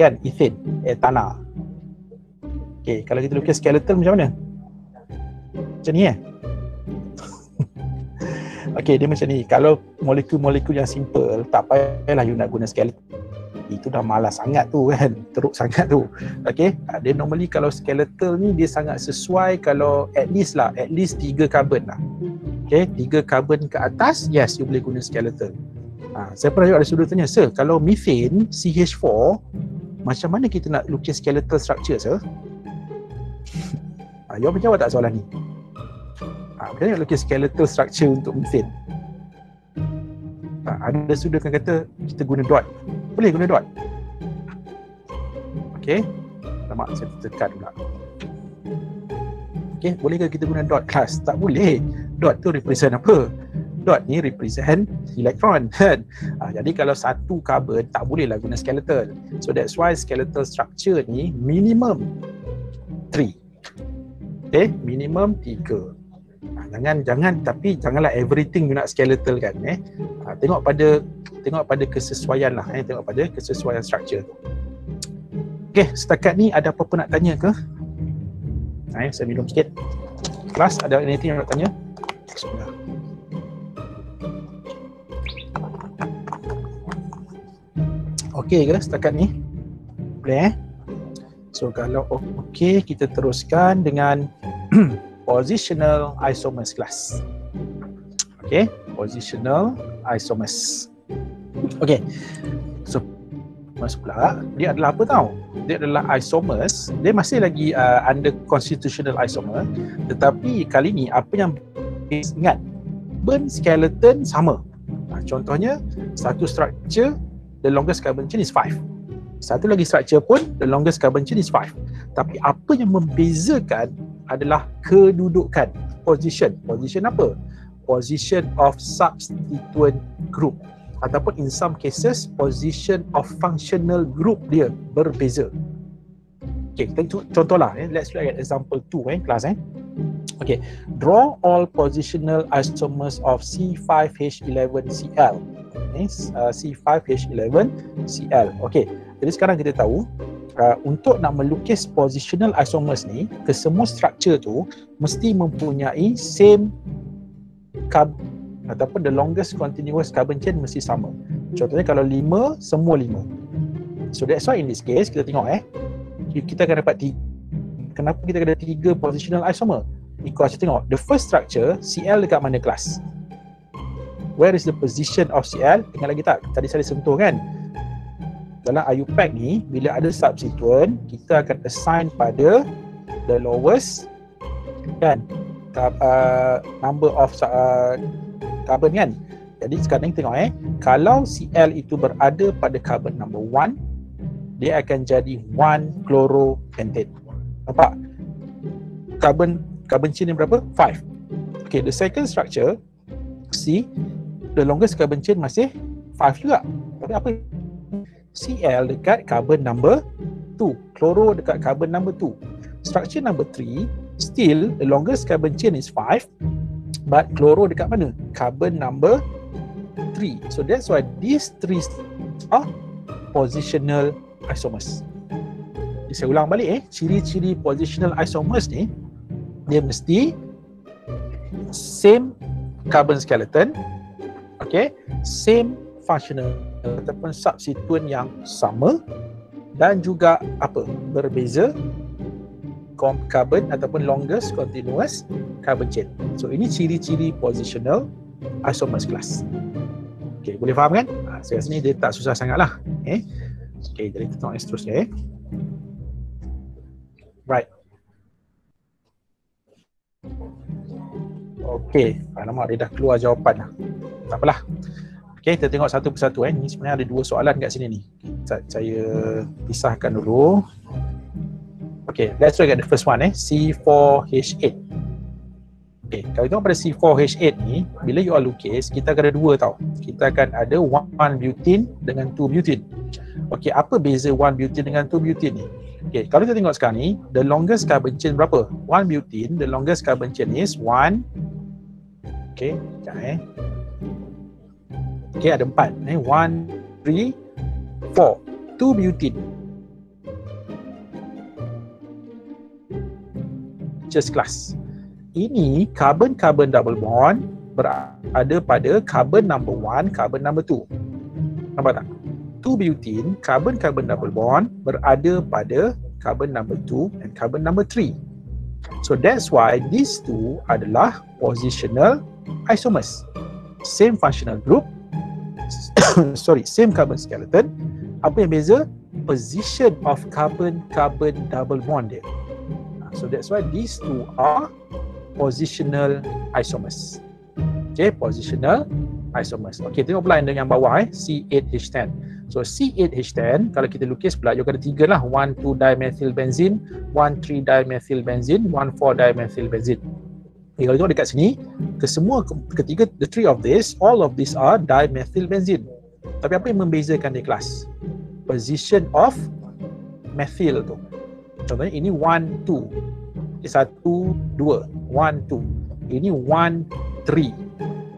Speaker 2: kan, ethane, tanah. Okay, kalau kita lukis skeletal macam mana? Macam ni Okay, dia macam ni. Kalau molekul-molekul yang simple, tak payahlah you nak guna skeletal. Itu dah malas sangat tu kan, teruk sangat tu. Okay, dia normally kalau skeletal ni dia sangat sesuai kalau at least 3 carbon lah. Okay, 3 carbon ke atas, yes, you boleh guna skeletal. Saya pernah ada student tanya, sir, kalau methane CH4, macam mana kita nak lukis skeletal structure, sir? You all menjawab tak soalan ni? Macam mana nak lukis skeletal structure untuk methane? Ada student kan kata kita guna dot. Boleh guna dot? Okay, lama saya tekan pula. Okay, boleh ke kita guna dot kelas? Tak boleh. Dot tu represent apa? Dot ni represent elektron kan. Jadi kalau satu carbon tak bolehlah guna skeletal. So that's why skeletal structure ni minimum 3. Okay, minimum 3. Janganlah everything you nak skeletal kan. Tengok pada kesesuaian lah. Tengok pada kesesuaian structure. Okay, setakat ni ada apa-apa nak tanya ke? Saya minum sikit. Kelas, ada anything yang nak tanya? Bismillah. Okay ke setakat ni? Boleh So kalau okay, kita teruskan dengan positional isomers class. Okay, positional isomers. Okay, so masuk pula, dia adalah apa tahu? Dia adalah isomers. Dia masih lagi under constitutional isomer, tetapi kali ni apa yang ingat, carbon skeleton sama. Contohnya satu structure, the longest carbon chain is 5. Satu lagi structure pun the longest carbon chain is 5. Tapi apa yang membezakan adalah kedudukan, position. Position apa? Position of substituent group. ataupun in some cases position of functional group dia berbeza. Okay, kita contohlah, let's look at example 2 kelas. Okay, draw all positional isomers of C5H11Cl. C5H11Cl. Okay, jadi sekarang kita tahu untuk nak melukis positional isomers ni, kesemua structure tu mesti mempunyai same carbon ataupun the longest continuous carbon chain mesti sama. Contohnya kalau 5, semua 5. So that's why in this case kita tengok kita akan dapat kenapa kita ada 3 positional isomer? Because kita tengok the first structure Cl dekat mana kelas? Where is the position of Cl? Ingat lagi tak? Tadi saya sentuh kan? Dalam IUPAC ni, bila ada substituent, kita akan assign pada the lowest kan number of carbon kan. Jadi sekarang tengok kalau Cl itu berada pada carbon number 1, dia akan jadi 1 chloropentane. Nampak? Carbon chain yang berapa? 5. Okay, the second structure C, the longest carbon chain masih 5 juga. Tapi apa? Cl dekat carbon number 2, chloro dekat carbon number 2. Structure number 3, still the longest carbon chain is 5, but chloro dekat mana? Carbon number 3. So that's why these 3 are positional isomers. Jadi saya ulang balik ciri-ciri positional isomers ni, dia mesti same carbon skeleton, okay, same functional ataupun substituent yang sama, dan juga berbeza carbon ataupun longest continuous carbon chain. So ini ciri-ciri positional isomers kelas. Okay, boleh faham kan? Saya rasa ni dia tak susah sangat lah. Okay, jadi kita tengok yang seterusnya. Right. Okay, alamak dia dah keluar jawapan lah. Tak apalah. Okay, kita tengok satu persatu. Ni sebenarnya ada 2 soalan kat sini ni. Saya pisahkan dulu. Okay, let's look at the first one C4H8. Okay, kalau tengok pada C4H8 ni, bila you all lukis, kita akan ada 2 tau. Kita akan ada 1 butene dengan 2 butene. Okay, apa beza 1 butene dengan 2 butene ni? Okay, kalau kita tengok sekarang ni, the longest carbon chain berapa? 1 butene, the longest carbon chain is 1. Okay, sekejap Okay, ada 4. 1, 3, 4. 2 butene. Just class. Ini carbon-carbon double bond berada pada carbon number 1, carbon number 2. Nampak tak? 2 butene, carbon-carbon double bond berada pada carbon number 2 and carbon number 3. So that's why these two adalah positional isomers. Same functional group, same carbon skeleton. Apa yang beza? Position of carbon-carbon double bond dia. So that's why these two are positional isomers. Okay, positional isomers. Okay, tengok pula yang bawah C8H10. So C8H10 kalau kita lukis pula you ada 3 lah, 1,2-dimethylbenzene, 1,3-dimethylbenzene, 1,4-dimethylbenzene. Okay, kalau tengok dekat sini, ketiga, the 3 of this, all of these are dimethylbenzene. Tapi apa yang membezakan dia kelas? Position of methyl tu. Contohnya ini 1, 2. 1, 2, 1, 2. Ini 1, 3.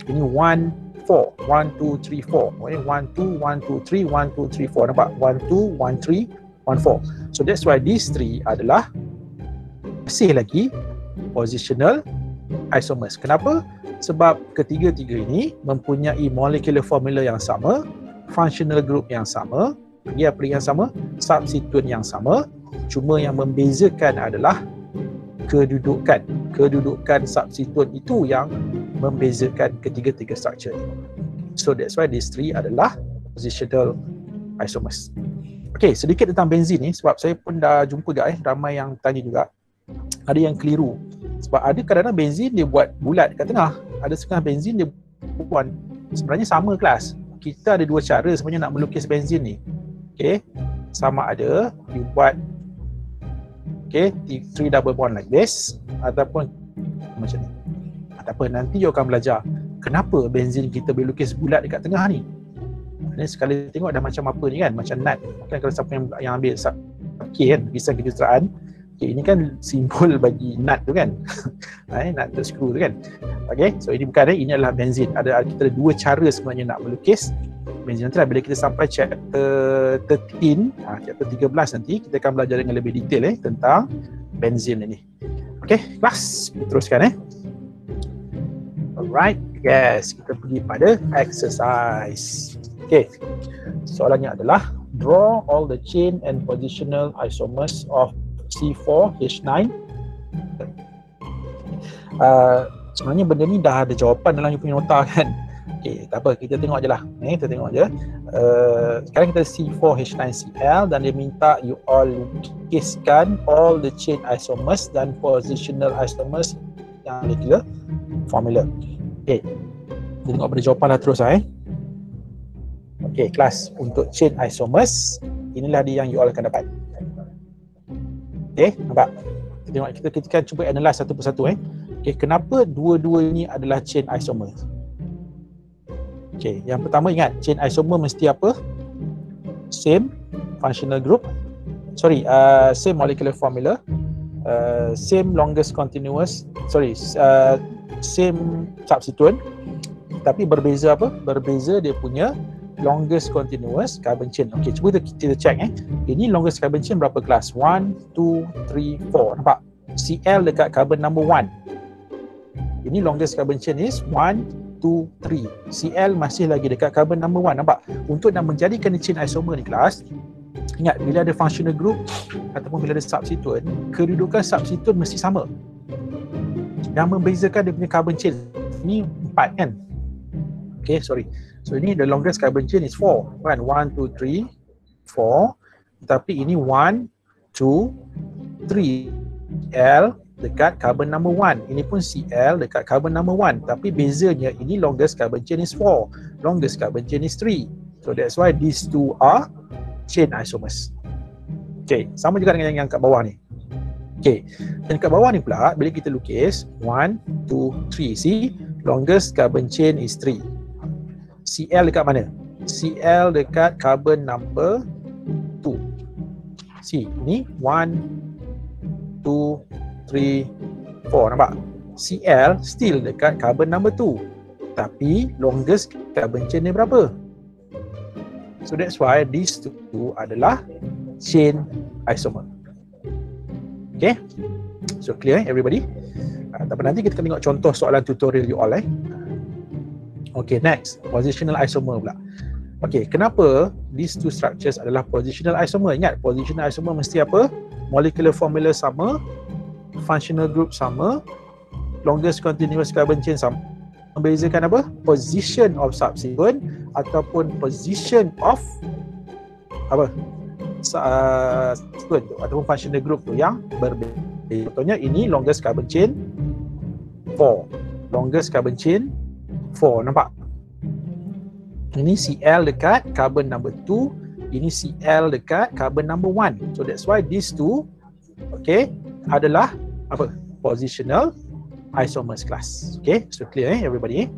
Speaker 2: Ini 1, 4. 1, 2, 3, 4. 1, 2, 1, 2, 3, 1, 2, 3, 4. Nampak? 1, 2, 1, 3, 1, 4. So that's why these 3 adalah masih lagi positional isomers. Kenapa? Sebab ketiga-tiga ini mempunyai molecular formula yang sama, functional group yang sama, lagi apa yang sama? Substituent yang sama. Cuma yang membezakan adalah kedudukan substituent itu yang membezakan ketiga-tiga structure ini. So that's why these 3 adalah positional isomers. Okay, sedikit tentang benzin ni sebab saya pun dah jumpa ramai yang tanya juga. Ada yang keliru. Sebab ada kadang-kadang benzin dia buat bulat kat tengah, ada setengah benzin dia buat sebenarnya sama kelas. Kita ada 2 cara sebenarnya nak melukis benzin ni. Okay, sama ada you buat 3 double bond like this ataupun macam ni. Ataupun nanti you akan belajar kenapa benzin kita boleh lukis bulat dekat tengah ni. Ini sekali tengok dah macam apa ni kan, macam nut kan. Kalau siapa yang ambil kan pisang kejuruteraan, ini kan simbol bagi nut tu kan. Nut tu screw tu kan. Okay, so ini bukan, ini adalah benzin. Kita ada dua cara sebenarnya nak melukis benzin. Nanti lah bila kita sampai chapter 13, chapter 13 nanti kita akan belajar dengan lebih detail tentang benzin ini. Okay, kelas kita teruskan Alright, yes, kita pergi pada exercise. Okay, soalannya adalah draw all the chain and positional isomers of C4H9. Sebenarnya benda ni dah ada jawapan dalam you punya nota kan. Okay, tak apa, kita tengok je lah. Kita tengok je. Sekarang kita C4H9Cl dan dia minta you all lukiskan all the chain isomers dan positional isomers yang molecular formula. Okay, kita tengok pada jawapan lah terus Okay, kelas untuk chain isomers, inilah dia yang you all akan dapat. Okay, nampak? Kita akan cuba analyse satu persatu Okay, kenapa dua-dua ni adalah chain isomer? Okay, yang pertama ingat, chain isomer mesti apa? Same functional group. Same molecular formula. Same longest continuous. Same substituent. Tapi berbeza apa? Berbeza dia punya longest continuous carbon chain. Okay, cuba kita check Ini longest carbon chain berapa kelas? 1, 2, 3, 4. Nampak? Cl dekat carbon number 1. Ini longest carbon chain is 1, 2, 3. Cl masih lagi dekat carbon number 1. Nampak? Untuk nak menjadikan chain isomer ni kelas, ingat bila ada functional group ataupun bila ada substituent, kedudukan substituent mesti sama. Yang membezakan dia punya carbon chain ni 4 kan? Okay, sorry. So ini the longest carbon chain is 4 kan? 1, 2, 3, 4. Tapi ini 1, 2, 3. L dekat carbon number 1. Ini pun Cl dekat carbon number 1. Tapi bezanya ini longest carbon chain is 4. Longest carbon chain is 3. So that's why these two are chain isomers. Okay, sama juga dengan yang kat bawah ni. Okay, dan kat bawah ni pula bila kita lukis 1, 2, 3. See, longest carbon chain is 3. Cl dekat mana? Cl dekat carbon number 2. See, ni 1, 2, 3, 4. Nampak? Cl still dekat carbon number 2. Tapi longest carbon chain ni berapa? So that's why these two adalah chain isomer. Okay? So clear everybody? Tapi nanti kita akan tengok contoh soalan tutorial you all Okay, next, positional isomer pula. Okay, kenapa these two structures adalah positional isomer? Ingat, positional isomer mesti apa? Molecular formula sama, functional group sama, longest continuous carbon chain sama. Membezakan apa? Position of substituent ataupun position of apa? Substituent tu ataupun functional group tu yang berbeza. Contohnya ini longest carbon chain 4. Longest carbon chain 4, nampak? Ini Cl dekat carbon number 2, ini Cl dekat carbon number 1. So that's why these two okay adalah apa? Positional isomers class. Okay, so clear everybody?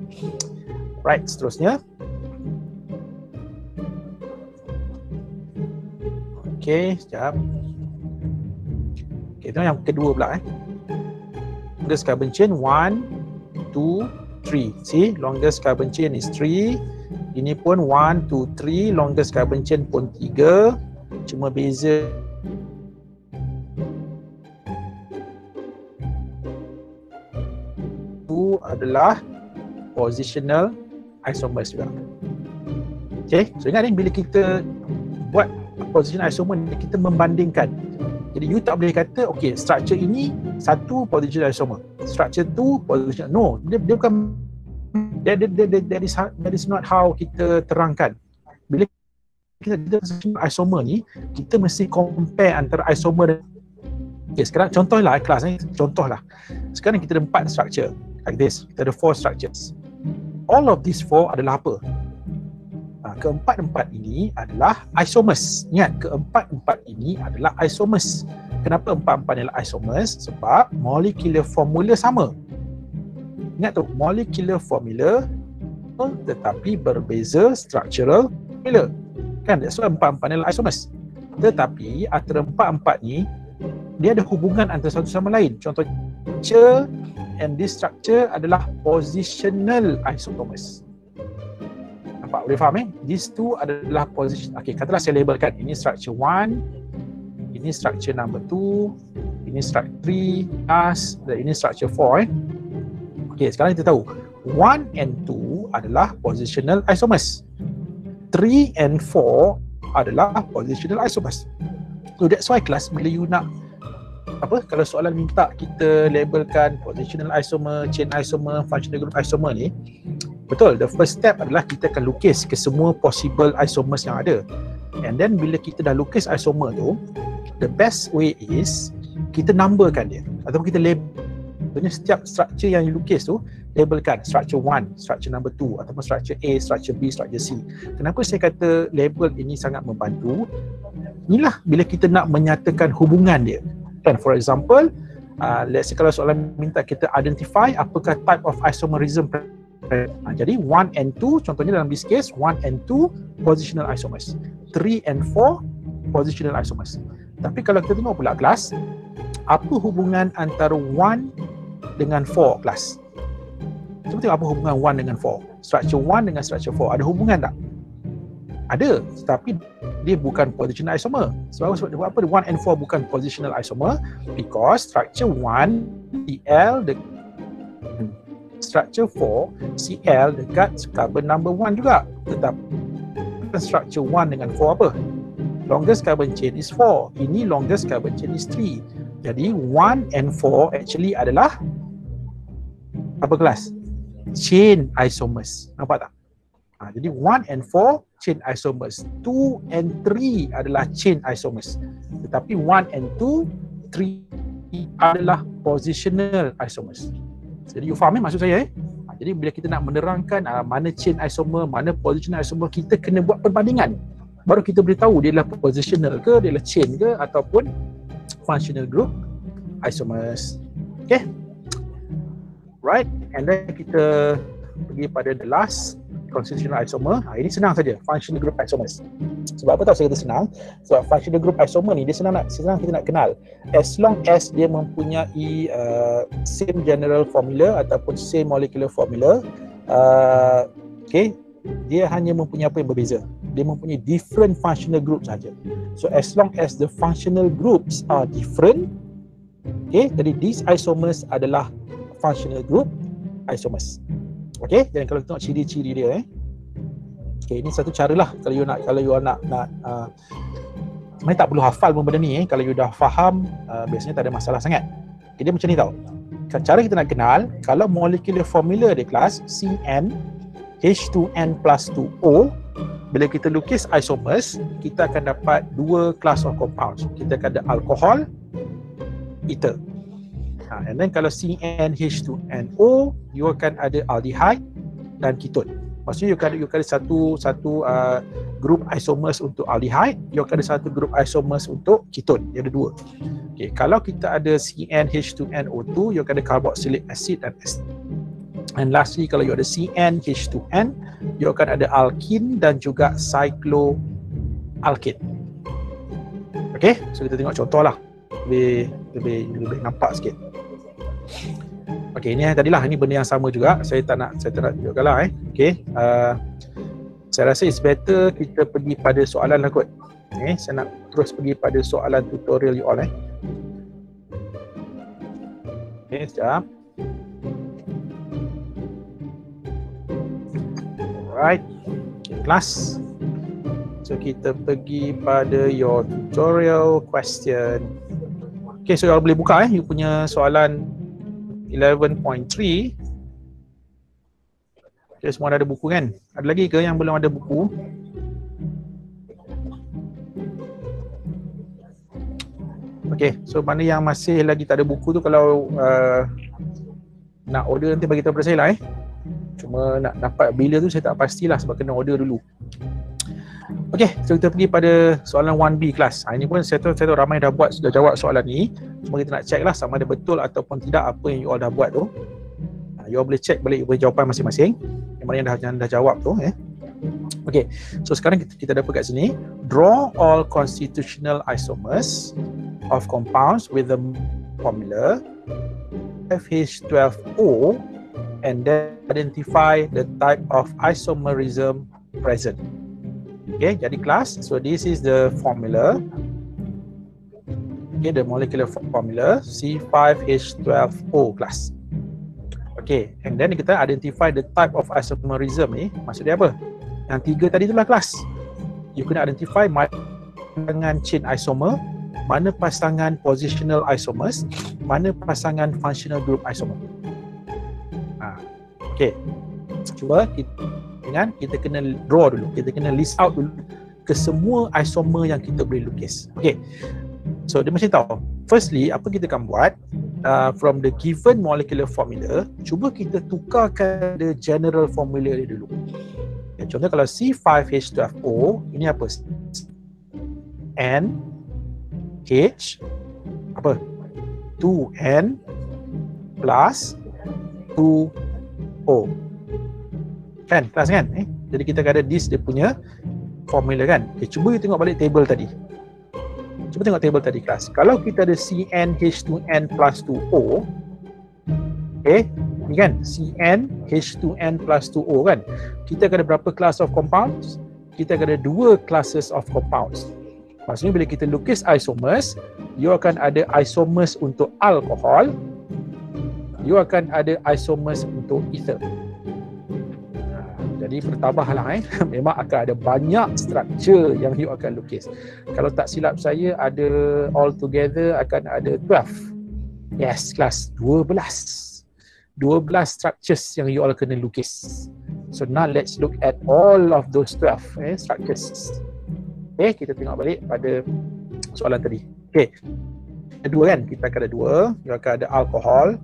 Speaker 2: Right, seterusnya. Okay, sekejap. Okay, itu yang kedua pula longest carbon chain 1, 2, 3. See, longest carbon chain is 3. Ini pun 1, 2, 3. Longest carbon chain pun 3. Cuma beza itu adalah positional isomers juga. Okay, so ingat ni bila kita buat positional isomer kita membandingkan. Jadi you tak boleh kata okay, structure ini satu positional isomer, structure tu positional. No, dia bukan, that is not how kita terangkan. Bila kita isomer ni, kita mesti compare antara isomer. Okay, sekarang contohlah kelas ni, contohlah. Sekarang kita ada 4 structure like this. Kita ada 4 structures. All of these 4 adalah apa? Keempat-empat ini adalah isomers. Ingat, keempat-empat ini adalah isomers. Kenapa empat-empat adalah isomers? Sebab molecular formula sama. Ingat tu, molecular formula tetapi berbeza structural formula. Kan, that's why empat-empat ni adalah isomers. Tetapi antara empat-empat ni dia ada hubungan antara satu sama lain. Contoh structure and this structure adalah positional isomers. Nampak, boleh faham These two adalah position. Okey, katalah saya labelkan ini structure 1, ini structure number 2, ini structure 3, dan ini structure 4 Okey, sekarang kita tahu 1 and 2 adalah positional isomers. 3 and 4 adalah positional isomers. So that's why kelas bila you nak kalau soalan minta kita labelkan positional isomer, chain isomer, functional group isomer ni, betul, the first step adalah kita akan lukis ke semua possible isomers yang ada. And then bila kita dah lukis isomer tu, the best way is kita numberkan dia ataupun kita label. Maksudnya setiap structure yang dilukis tu labelkan structure 1, structure number 2 ataupun structure A, structure B, structure C. Kenapa saya kata label ini sangat membantu? Inilah bila kita nak menyatakan hubungan dia. Kan, for example, let's say kalau soalan minta kita identify apakah type of isomerism. Jadi 1 and 2 contohnya dalam this case 1 and 2 positional isomers, 3 and 4 positional isomers. Tapi kalau kita tengok pula kelas, apa hubungan antara 1 dengan 4 kelas? Cuba tengok apa hubungan 1 dengan 4. Structure 1 dengan structure 4 ada hubungan tak? Ada, tetapi dia bukan positional isomer. Sebab apa 1 and 4 bukan positional isomer? Because structure 1 CL structure 4 CL dekat carbon number 1 juga. Tetapi structure 1 dengan 4 apa? Longest carbon chain is 4. Ini longest carbon chain is 3. Jadi 1 and 4 actually adalah apa kelas? Chain isomers. Nampak tak? Jadi 1 and 4 chain isomers. 2 and 3 adalah chain isomers. Tetapi 1 and 2, 3 adalah positional isomers. Jadi you faham maksud saya Jadi bila kita nak menerangkan mana chain isomer, mana positional isomer, kita kena buat perbandingan. Baru kita boleh tahu dia adalah positional ke, dia adalah chain ke ataupun functional group isomers. Okay? Right, and then kita pergi pada the last constitutional isomer. Ini senang saja, functional group isomers. Sebab apa tahu saya kata senang? Sebab functional group isomer ni dia senang kita nak kenal. As long as dia mempunyai same general formula ataupun same molecular formula, okay, dia hanya mempunyai apa yang berbeza. Dia mempunyai different functional groups saja. So as long as the functional groups are different, okay, jadi these isomers adalah functional group isomers. Okay, dan kalau tengok ciri-ciri dia okay, ini satu cara lah kalau you nak sebenarnya tak perlu hafal pun benda ni kalau you dah faham, biasanya tak ada masalah sangat. Okay, dia macam ni tau. Cara kita nak kenal, kalau molecular formula dia kelas CN H2N plus 2O, bila kita lukis isomers, kita akan dapat dua class of compounds. Kita akan ada alcohol, ether. And then kalau CnH2NO, you akan ada aldehyde dan ketone. Maksudnya you akan ada satu group isomers untuk aldehyde, you akan ada satu group isomers untuk ketone. Dia ada dua. Okay, kalau kita ada CnH2NO2, you akan ada carboxylic acid dan acid. And lastly, kalau you ada CnH2n, you akan ada alkene dan juga cycloalkane. Okay, so kita tengok contoh lah. Lebih nampak sikit. Okay, ini tadilah, ini benda yang sama juga. Saya tak nak tunjukkan lah. Okay, saya rasa it's better kita pergi pada soalan lah kot. Okay, saya nak terus pergi pada soalan tutorial you all. Okay, sekejap. Alright, okay, kelas. So kita pergi pada your tutorial question. Okay, so you all boleh buka you punya soalan 11.3. Okay, semua dah ada buku kan? Ada lagi ke yang belum ada buku? Okay, so mana yang masih lagi tak ada buku tu, kalau nak order nanti bagi tahu pada saya lah Cuma nak dapat bila tu saya tak pastilah sebab kena order dulu. Okay, so kita pergi pada soalan 1B kelas. Ini pun saya tahu ramai dah jawab soalan ni. Cuma kita nak check lah sama ada betul ataupun tidak apa yang you all dah buat tu. You all boleh check balik jawapan masing-masing. Yang mana yang dah jawab tu Okay, so sekarang kita dapat kat sini, draw all constitutional isomers of compounds with the formula FH12O and then identify the type of isomerism present. Okay, jadi kelas, so this is the formula. Okay, the molecular formula C5H12O class. Okay, and then kita identify the type of isomerism ni, maksud dia apa? Yang tiga tadi itulah kelas. You kena identify mana pasangan chain isomer, mana pasangan positional isomers, mana pasangan functional group isomer. Okay, cuba kita kena draw dulu, kita kena list out dulu ke semua isomer yang kita boleh lukis. Okay, so dia mesti tahu, firstly apa kita akan buat, from the given molecular formula, cuba kita tukarkan the general formula dia dulu. Okay, contoh kalau C5H12O, ini apa? N H apa? 2N plus 2O. Kan? Kelas kan? Jadi kita ada this dia punya formula kan? Okay, cuba kita tengok balik table tadi. Cuba tengok table tadi kelas. Kalau kita ada CnH2n plus 2O, okay, ni kan CnH2n plus 2O kan, kita ada berapa class of compounds? Kita ada 2 classes of compounds. Maksudnya bila kita lukis isomers, you akan ada isomers untuk alkohol, you akan ada isomers untuk ether. Jadi bertambahlah memang akan ada banyak structure yang you akan lukis. Kalau tak silap saya ada all together akan ada 12. Yes, kelas 12 structures yang you all kena lukis. So now let's look at all of those 12 structures. Okay, kita tengok balik pada soalan tadi. Okay, ada 2 kan? Kita akan ada 2. You akan ada alkohol.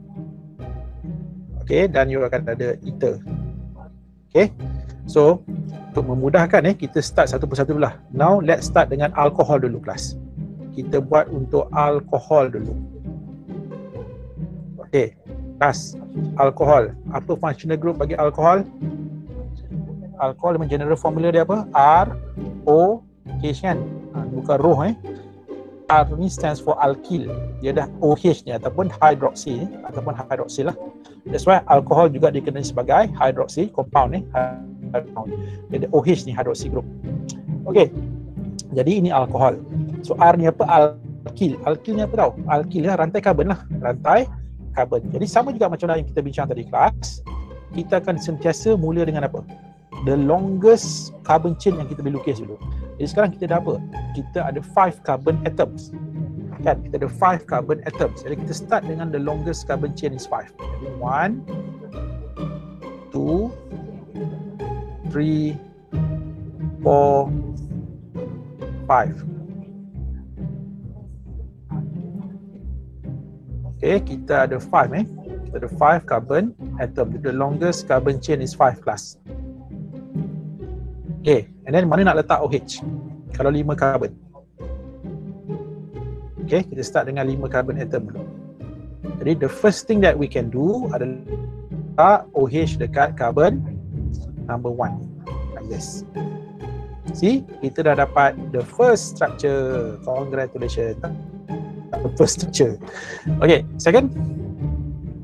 Speaker 2: Okay, dan you akan ada ether. Okay, so untuk memudahkan kita start satu persatu lah. Now let's start dengan alkohol dulu kelas. Kita buat untuk alkohol dulu. Okay, kelas alkohol. Apa functional group bagi alkohol? Alkohol dengan general formula dia apa? R O H kan? Bukan roh R ni stands for alkyl. Dia dah OH ni ataupun hydroxy ataupun hydroxyl lah. That's why alkohol juga dikenali sebagai hydroxy compound Dia ada OH ni, hydroxy group. Okay, jadi ini alkohol. So R ni apa? Alkyl. Alkyl ni apa tau? Alkyl lah, rantai karbon lah. Rantai karbon. Jadi sama juga macam yang kita bincang tadi kelas. Kita akan sentiasa mula dengan apa? The longest carbon chain yang kita boleh lukis dulu. Jadi sekarang kita dah apa? Kita ada 5 carbon atoms. Kan? Kita ada 5 carbon atoms. Jadi kita start dengan the longest carbon chain is 5. Jadi 1, 2, 3, 4, 5. Okay, kita ada 5 Kita ada 5 carbon atom. The longest carbon chain is 5 plus. Okay, and then mana nak letak OH? Kalau 5 carbon. Okay, kita start dengan 5 carbon atom dulu. Jadi the first thing that we can do adalah letak OH dekat carbon number 1. Like this. See, kita dah dapat the first structure. Congratulations. The first structure. Okay, second.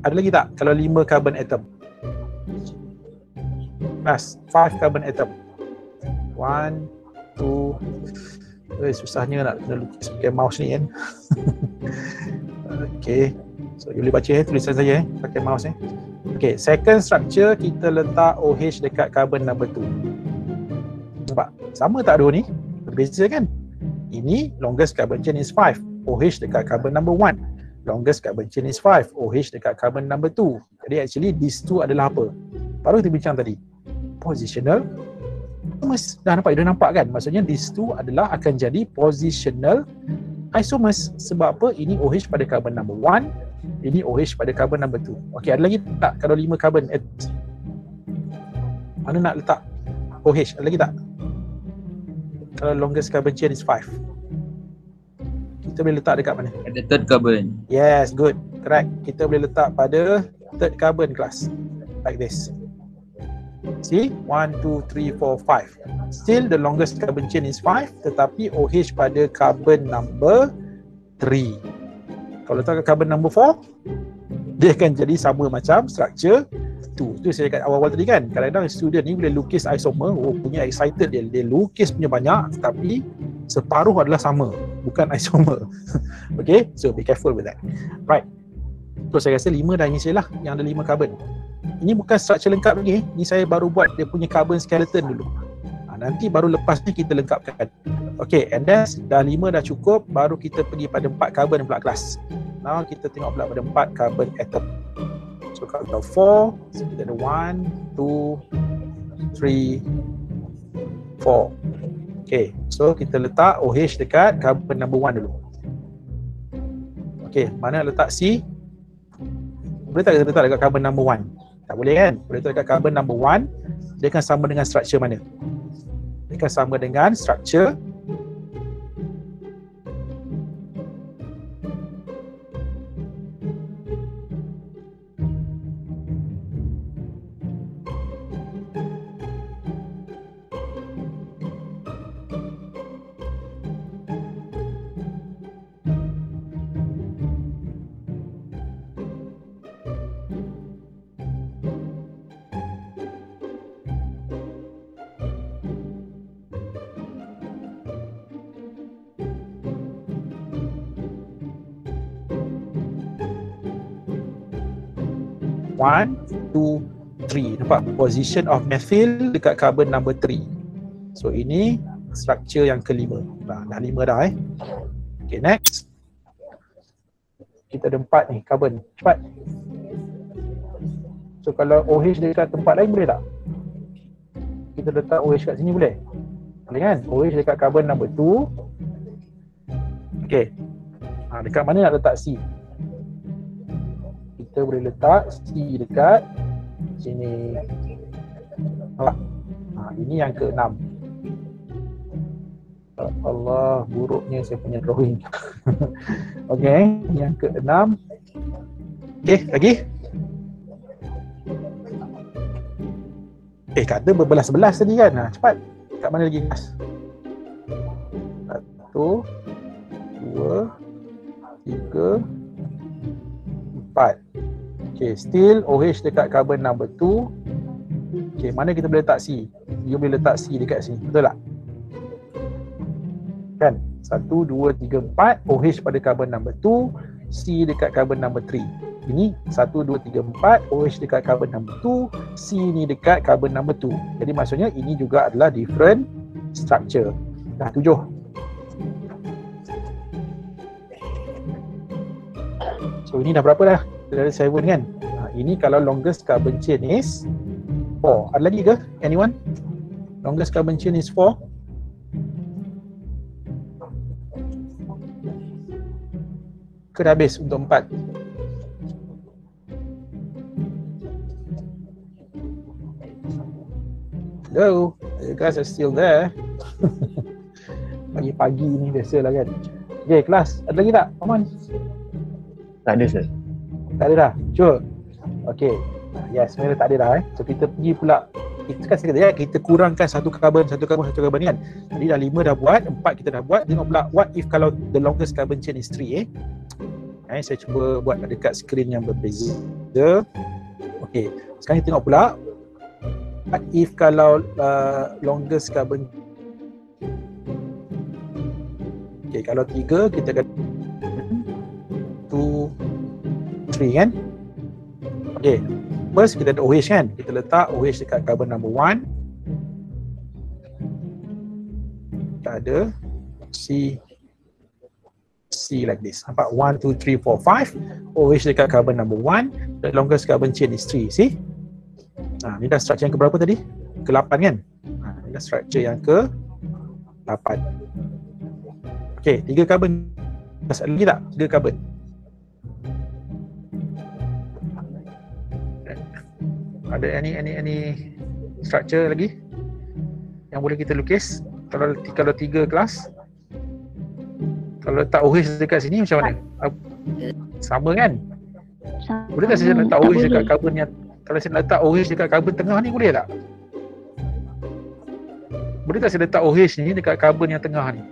Speaker 2: Ada lagi tak kalau 5 carbon atom? Plus 5 carbon atom. 1, 2. Susahnya nak kena lukis pakai mouse ni kan. Okay, so you boleh baca tulisan saya pakai mouse ni. Okay, second structure kita letak OH dekat carbon number 2. Nampak? Sama tak dua ni? Berbeza kan? Ini longest carbon chain is 5. OH dekat carbon number 1. Longest carbon chain is 5. OH dekat carbon number 2. Jadi actually these two adalah apa? Baru kita bincang tadi. Positional. Dah nampak kan? Maksudnya these two adalah akan jadi positional isomers. Sebab apa? Ini OH pada carbon number 1. Ini OH pada carbon number 2. Okey, ada lagi tak kalau 5 carbon atoms? Mana nak letak OH? Ada lagi tak? Kalau longest carbon chain is 5. Kita boleh letak dekat mana?
Speaker 5: Ada third carbon.
Speaker 2: Yes, good. Correct. Kita boleh letak pada third carbon class. Like this. See, 1, 2, 3, 4, 5. Still the longest carbon chain is 5, tetapi OH pada carbon number 3. Kalau letak kat carbon number 4, dia akan jadi sama macam structure 2. Tu saya cakap awal-awal tadi kan, kadang-kadang student ni boleh lukis isomer, punya excited dia lukis punya banyak, tapi separuh adalah sama, bukan isomer. Okay, so be careful with that. Right. So saya rasa 5 dah initial lah, yang ada 5 carbon. Ini bukan structure lengkap lagi, ni saya baru buat dia punya carbon skeleton dulu. Nanti baru lepas ni kita lengkapkan. Okay, and then dah 5 dah cukup, baru kita pergi pada 4 carbon pula kelas. Now kita tengok pula pada 4 carbon atom. So kalau 4, so kita ada 1, 2, 3, 4. Okay, so kita letak OH dekat carbon number 1 dulu. Okay, mana letak C? Boleh tak kita letak dekat carbon number 1? Tak boleh kan? Boleh letak dekat carbon number 1, dia akan sama dengan structure mana? Dia akan sama dengan structure One, two, three. Nampak? Position of methyl dekat carbon number 3. So ini structure yang kelima. Dah 5 dah Okay, next. Kita ada 4 ni, carbon. Cepat. So kalau OH dekat tempat lain boleh tak? Kita letak OH kat sini boleh? Boleh kan? OH dekat carbon number 2. Okay. Dekat mana nak letak C? Kita boleh letak C dekat sini. Ini yang ke-6. Allah, buruknya saya punya drawing. Okay, yang ke-6. Okay, lagi. Kata berbelas-belas tadi kan. Cepat. Kat mana lagi kelas? 1, 2, 3, 4. Okay, still OH dekat carbon number 2. Okay, mana kita boleh letak C? Dia boleh letak C dekat sini, betul tak? Kan? 1, 2, 3, 4. OH pada carbon number 2, C dekat carbon number 3. Ini 1, 2, 3, 4. OH dekat carbon number 2, C ni dekat carbon number 2. Jadi maksudnya ini juga adalah different structure. Dah 7. So ini dah berapa dah? Dari 7 kan? Ini kalau longest carbon chain is 4. Ada lagi ke? Anyone? Longest carbon chain is 4. Ke dah habis untuk 4? Hello? You guys are still there? Pagi-pagi ni biasalah kan? Okay, kelas. Ada lagi tak? Come on.
Speaker 3: Tak ada, sir.
Speaker 2: Tak ada dah? Sure? Okay. Yes, sebenarnya tak ada dah So kita pergi pula. Kita kan saya kata ya, kita kurangkan satu carbon kan. Jadi dah 5 dah buat, 4 kita dah buat. Tengok pula, what if kalau the longest carbon chain is 3 saya cuba buat dekat skrin yang berbeza. Okay. Sekarang kita tengok pula, what if kalau longest carbon. Okay, kalau 3 kita akan 2, 3 kan? Okay, first kita ada OH kan? Kita letak OH dekat carbon number 1. Kita ada C like this. Nampak? 1, 2, 3, 4, 5. OH dekat carbon number 1. The longest carbon chain is 3. See? Ni dah structure yang keberapa tadi? Ke-8 kan? Ni dah structure yang ke-8. Okay, 3 carbon. Ada lagi tak? 3 carbon. Ada any structure lagi yang boleh kita lukis? Kalau 3 kelas, kalau letak OH dekat sini macam mana? Sama kan? Boleh tak saya letak OH dekat carbon yang, kalau saya letak OH dekat carbon tengah ni boleh tak? Boleh tak saya letak OH ni dekat carbon yang tengah ni?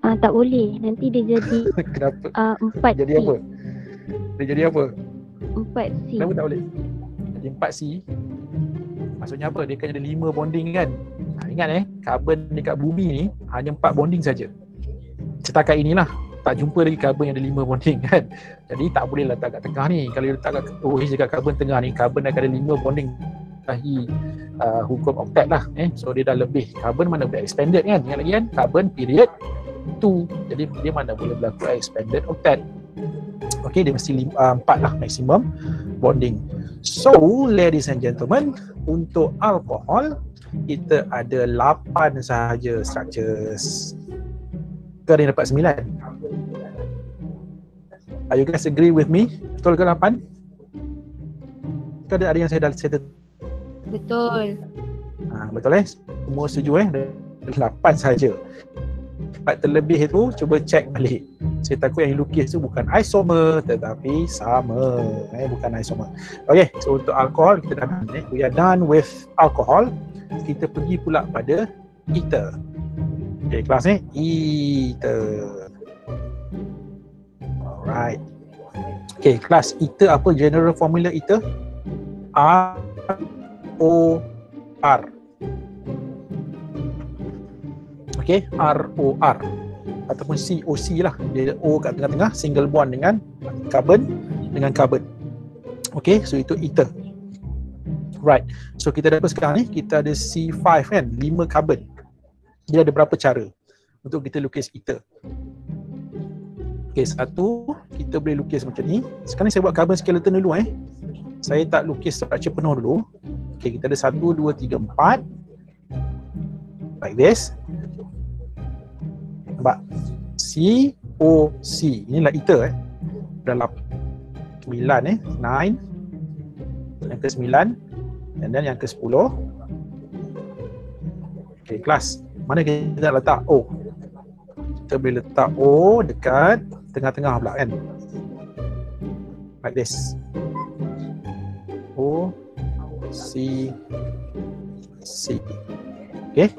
Speaker 5: Tak boleh. Nanti dia jadi
Speaker 2: Kenapa?
Speaker 5: 4C.
Speaker 2: Jadi apa? Dia jadi apa?
Speaker 5: 4C.
Speaker 2: Kenapa tak boleh? Jadi 4C. Maksudnya apa? Dia kan ada 5 bonding kan? Ingat carbon dekat bumi ni hanya 4 bonding saja. Setakat inilah. Tak jumpa lagi carbon yang ada 5 bonding kan? Jadi tak boleh letak kat tengah ni. Kalau letak kat OH dekat carbon tengah ni, carbon akan ada 5 bonding. Hukum oktet lah. So dia dah lebih. Carbon mana boleh expanded kan? Ingat lagi kan? Carbon period 2. Jadi dia mana boleh berlaku expanded octet. Okay, dia mesti 4 lah maximum bonding. So, ladies and gentlemen, untuk alkohol kita ada 8 sahaja structures. Ke ada yang dapat 9? Are you guys agree with me? Betul ke 8? Ke ada yang saya dah settle?
Speaker 5: Betul.
Speaker 2: Betul Semua setuju 8 sahaja. Part terlebih itu cuba cek balik. Saya takut yang lukis tu bukan isomer tetapi sama. Bukan isomer. Okay, so untuk alkohol kita dah done. We are done with alcohol. Kita pergi pula pada ether. Okay, kelas ether. Alright. Okay, kelas ether apa general formula ether? ROR. Okay, ROR ataupun COC lah. Dia O kat tengah-tengah, single bond dengan carbon. Okay, so itu ether. Right, so kita ada apa sekarang ni? Kita ada C5 kan, 5 carbon. Dia ada berapa cara untuk kita lukis ether? Okay, satu, kita boleh lukis macam ni. Sekarang ni saya buat carbon skeleton dulu Saya tak lukis structure penuh dulu. Okay, kita ada 1, 2, 3, 4 like this. Nampak? COC. Inilah ether Dah 9 9. Yang ke 9. And then yang ke 10. Okay, kelas. Mana kita nak letak O? Kita boleh letak O dekat tengah-tengah pula kan? Like this. O C C. Okay.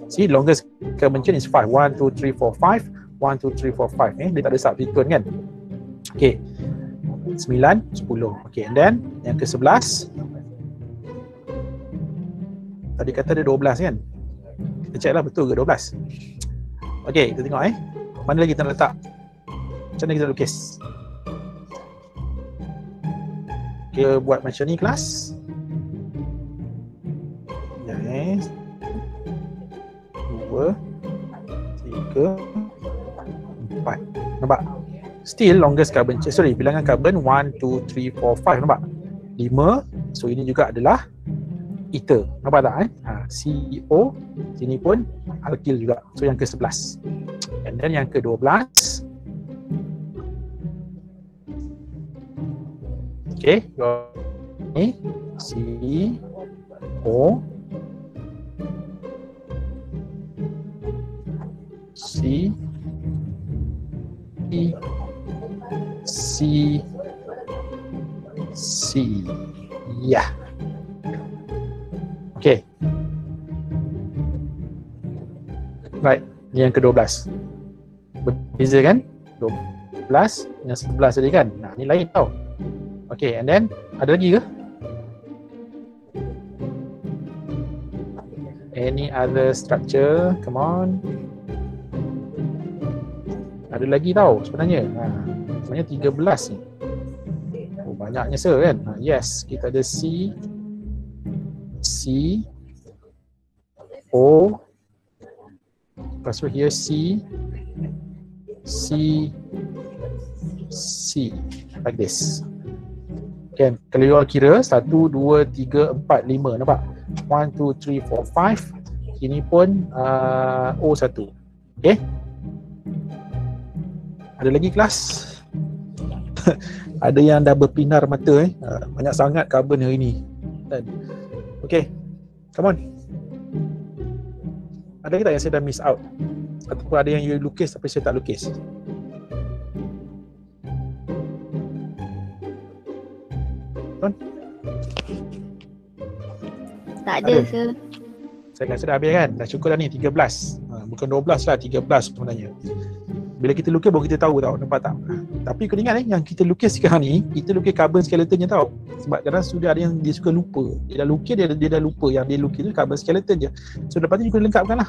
Speaker 2: See, longest carbon chain is 5. 1, 2, 3, 4, 5. 1, 2, 3, 4, 5. Dia tak ada substituent kan? Okay. 9, 10. Okay, and then yang ke 11. Tadi kata ada 12 kan? Kita check lah betul ke 12. Okay, kita tengok mana lagi kita nak letak? Macam mana kita lukis? Kita buat macam ni kelas. Yes. 2, 3, 4. Nampak? Still longest carbon chain. Sorry, bilangan carbon 1, 2, 3, 4, 5. Nampak? 5. So ini juga adalah ether. Nampak tak CO. Sini pun alkyl juga. So yang ke 11. And then yang ke 12. Okay. Ni CO. C ya. Okay. Right, ni yang ke-12. Berbeza kan? 12 dengan 11 tadi kan? Nah, ni lain tau. Okay, and then ada lagi ke? Any other structure? Come on. Ada lagi tau sebenarnya. Sebenarnya 13 ni. Oh, banyaknya sir kan? Yes, kita ada C O. Lepas tu here C like this. Okay, kalau you all kira 1, 2, 3, 4, 5. Nampak? 1, 2, 3, 4, 5. Ini pun O1. Okay. Ada lagi kelas? Ada yang dah berpinar mata banyak sangat carbon hari ni. Okay, come on. Ada tak yang saya dah miss out? Ataupun ada yang you lukis tapi saya tak lukis?
Speaker 5: Tak ada, sir.
Speaker 2: Saya rasa dah habis kan? Dah cukup dah ni 13. Bukan 12 lah, 13 sebenarnya. Bila kita lukis baru kita tahu tau, nampak tak? Tapi kena ingat yang kita lukis sekarang ni, kita lukis carbon skeletonnya tau. Sebab kadang sudah ada yang dia suka lupa. Dia dah lukis, dia dah lupa yang dia lukis tu carbon skeleton je. So lepas tu you kena lengkapkan lah.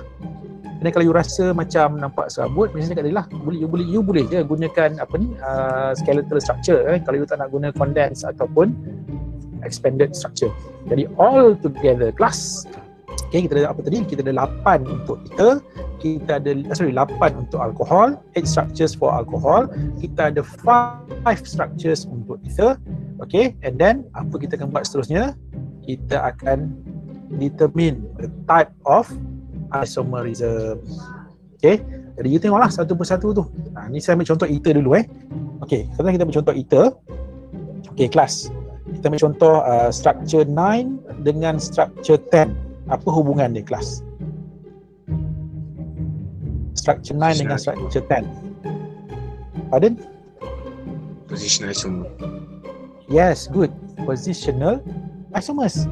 Speaker 2: Dan kalau you rasa macam nampak serabut, misalnya kat dia lah, you boleh je gunakan skeletal structure kan, kalau you tak nak guna condense ataupun expanded structure. Jadi all together class. Okay, kita ada apa tadi? Kita ada 8 untuk ether, kita ada 8 untuk alcohol, 8 structures for alcohol, kita ada 5 structures untuk ether. Okay, and then apa kita akan buat seterusnya? Kita akan determine the type of isomerism. Okay, jadi you tengoklah satu persatu tu. Ni saya ambil contoh ether dulu Okay, sekarang kita ambil contoh ether. Okay, kelas. Kita ambil contoh structure 9 dengan structure 10. Apa hubungan dia kelas? Structure 9 dengan structure 10. Pardon?
Speaker 6: Positional isomer.
Speaker 2: Yes, good. Positional isomers.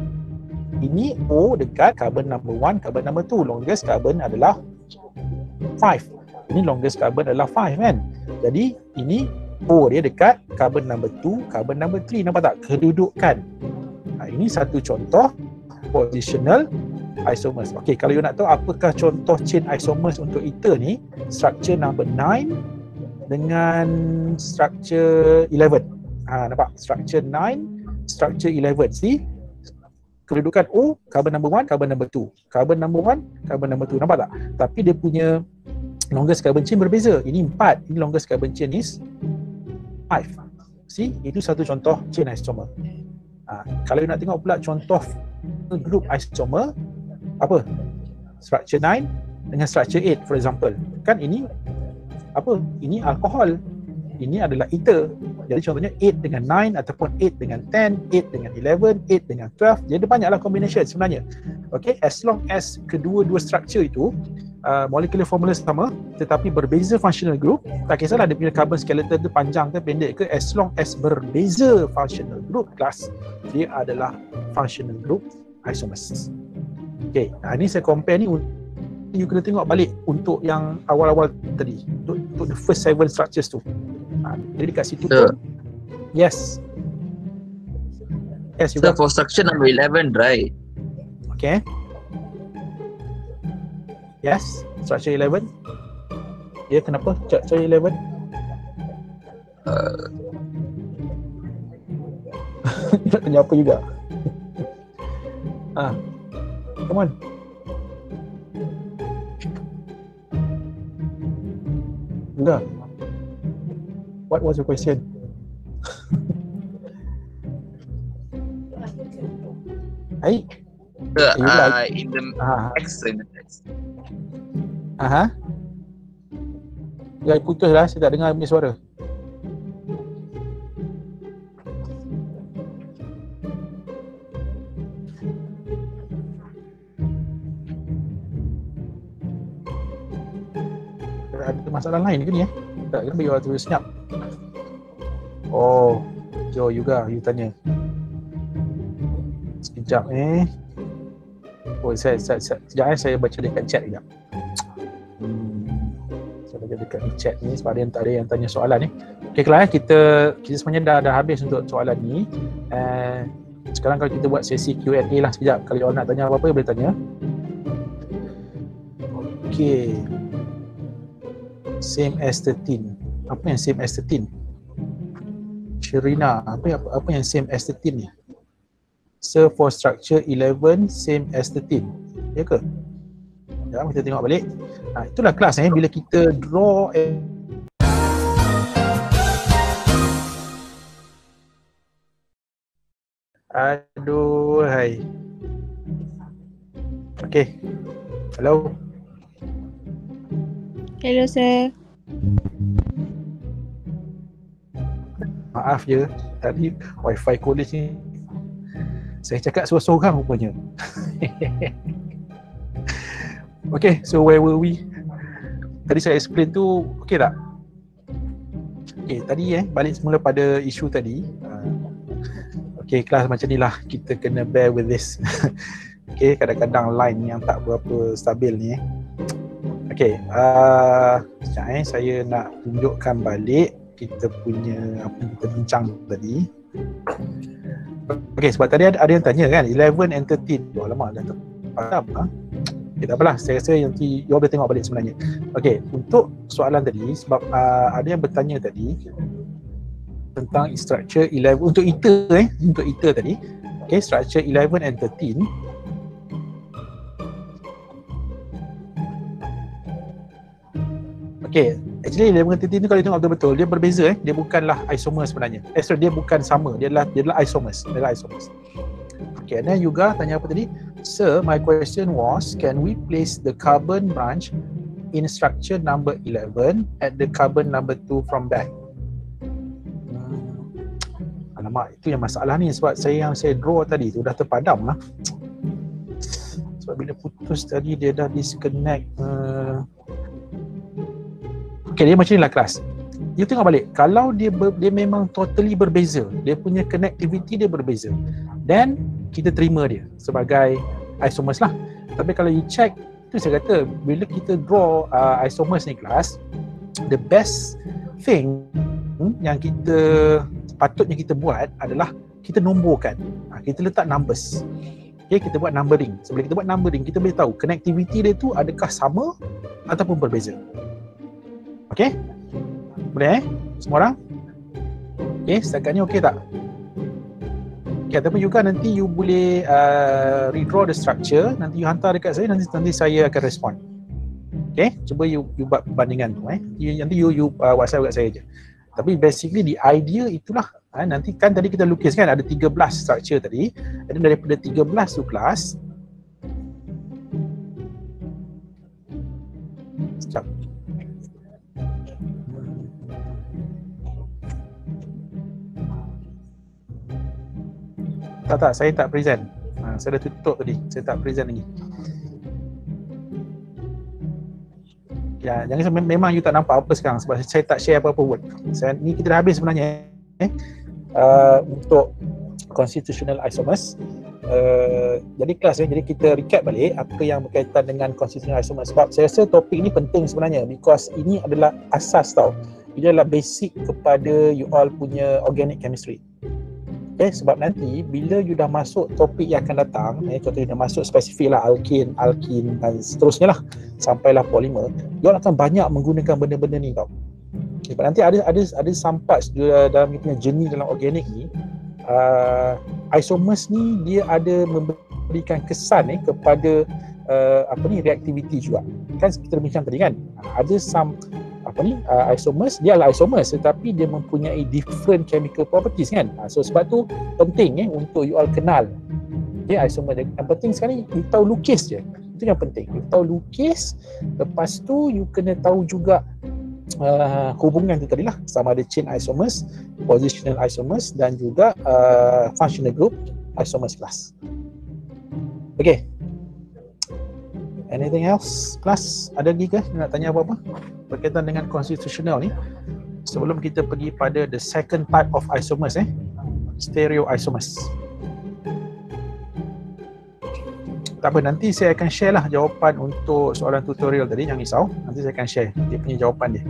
Speaker 2: Ini O dekat carbon number 1, carbon number 2. Longest carbon adalah 5. Ini longest carbon adalah 5 kan? Jadi ini O dia dekat carbon number 2, carbon number 3. Nampak tak? Kedudukan. Ini satu contoh positional isomers. Okey, kalau you nak tahu apakah contoh chain isomers untuk ether ni, structure number 9 dengan structure 11. Nampak? Structure 9, structure 11. See? Kedudukan O, carbon number 1, carbon number 2. Carbon number 1, carbon number 2. Nampak tak? Tapi dia punya longest carbon chain berbeza. Ini 4. Ini longest carbon chain is 5. See? Itu satu contoh chain isomer. Kalau you nak tengok pula contoh group isomer, apa? Structure 9 dengan structure 8 for example. Kan ini apa? Ini alkohol. Ini adalah ether. Jadi contohnya 8 dengan 9 ataupun 8 dengan 10, 8 dengan 11, 8 dengan 12. Jadi ada banyaklah combination sebenarnya. Okay, as long as kedua-dua structure itu molecular formula sama tetapi berbeza functional group, tak kisahlah dia punya carbon skeleton tu panjang ke pendek ke, as long as berbeza functional group class, dia adalah functional group isomers. Okay, ini saya compare ni, you kena tengok balik untuk yang awal-awal tadi, untuk the first 7 structures tu. Jadi kat situ pun, yes,
Speaker 7: So for structure number 11, right?
Speaker 2: Okay. Yes, structure 11. Ya, kenapa structure 11? Nak tanya apa juga? Come on. Enggak. What was your question? Hai.
Speaker 7: In the text.
Speaker 2: Ya, putus lah, saya tak dengar punya suara. Ada masalah lain ke ni Tak, kenapa you terus senyap? Oh, Jo juga you tanya. Sekejap Oh, sekejap saya baca dekat chat sekejap. Saya baca dekat chat ni sebab ada yang tanya soalan ni. Okey, kelas kita sebenarnya dah habis untuk soalan ni. Sekarang kalau kita buat sesi Q&A lah sekejap. Kalau you nak tanya apa-apa, boleh tanya. Okey. Same as 13. Apa yang same as 13? Sherina, apa yang same as 13 ni? So for structure 11 same as 13. Ya ke? Jom kita tengok balik. Itulah kelas bila kita draw Aduh, hai. Okay. Hello.
Speaker 4: Hello, sir.
Speaker 2: Maaf je, tadi wifi college ni saya cakap seorang-seorang rupanya. Okay, so where were we? Tadi saya explain tu, okay tak? Okay, tadi balik semula pada isu tadi. Okay, kelas macam ni lah, kita kena bear with this. Okay, kadang-kadang line yang tak berapa stabil ni. Okay, sekejap saya nak tunjukkan balik kita punya apa yang kita bincang tadi. Okay, sebab tadi ada yang tanya kan 11 and 13. Alamak, dah terpadam lah. Okay, tak apalah, saya rasa nanti you boleh tengok balik sebenarnya. Okay, untuk soalan tadi, sebab ada yang bertanya tadi tentang structure 11 untuk iter tadi. Okay, structure 11 and 13. Okay, actually 11 and 13 ni kalau tengok betul-betul dia berbeza dia bukanlah isomer sebenarnya. Sorry, dia bukan sama, dia adalah isomers. Okay, and then Yuga tanya apa tadi? Sir, my question was, can we place the carbon branch in structure number 11 at the carbon number 2 from back? Alamak, itu yang masalah ni sebab yang saya draw tadi tu dah terpadam lah. Sebab bila putus tadi dia dah disconnect. Okay, dia macam ni lah kelas. You tengok balik, kalau dia memang totally berbeza, dia punya connectivity dia berbeza, then kita terima dia sebagai isomers lah. Tapi kalau you check, tu saya kata bila kita draw isomers ni kelas, the best thing yang patutnya kita buat adalah kita nomborkan. Kita letak numbers. Okay, kita buat numbering. Sebelum kita buat numbering, kita boleh tahu connectivity dia tu adakah sama ataupun berbeza. Okay? Boleh semua orang? Okay, setakat ni okay tak? Okay, ataupun juga nanti you boleh redraw the structure, nanti you hantar dekat saya, nanti saya akan respon. Okay, cuba you buat perbandingan tu. Nanti you WhatsApp dekat saya je. Tapi basically the idea itulah. Nanti kan tadi kita lukis kan ada 13 structure tadi, dan daripada 13 tu kelas, sekejap. Tak, saya tak present. Saya dah tutup tadi. Saya tak present lagi. Ya, jangan memang you tak nampak apa sekarang sebab saya tak share apa-apa pun. Ni kita dah habis sebenarnya untuk constitutional isomers. Jadi kelas jadi kita recap balik apa yang berkaitan dengan constitutional isomers sebab saya rasa topik ni penting sebenarnya because ini adalah asas tau. Ini adalah basic kepada you all punya organic chemistry. Okay, sebab nanti bila you dah masuk topik yang akan datang, contohnya dah masuk spesifik lah alkin dan seterusnya lah sampailah polimer, you all akan banyak menggunakan benda-benda ni tau. Sebab nanti ada sampai dalam you punya journey dalam organik ni, isomers ni dia ada memberikan kesan kepada reaktiviti juga. Kan kita bincang tadi kan, ada isomers, dia adalah isomers tetapi dia mempunyai different chemical properties kan. So sebab tu penting untuk you all kenal isomer. Yang penting sekarang you tahu lukis je, itu yang penting. You tahu lukis, lepas tu you kena tahu juga hubungan tu tadi lah, sama ada chain isomers, positional isomers dan juga functional group isomers class. Okay, anything else class? Ada lagi ke nak tanya apa-apa berkaitan dengan constitutional ni sebelum kita pergi pada the second type of isomers, stereo isomers? Tak apa, nanti saya akan share lah jawapan untuk soalan tutorial tadi, jangan risau, nanti saya akan share dia punya jawapan dia.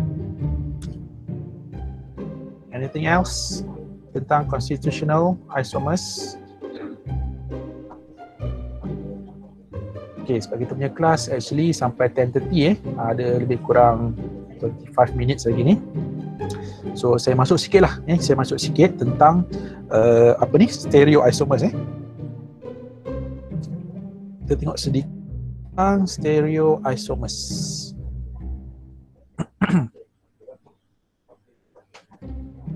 Speaker 2: Anything else tentang constitutional isomers? Okay, sebab kita punya kelas actually sampai 10:30 ada lebih kurang 25 minutes lagi ni. So saya masuk sikit lah, saya masuk sikit tentang stereo isomers. Kita tengok sedikit tentang stereo isomers.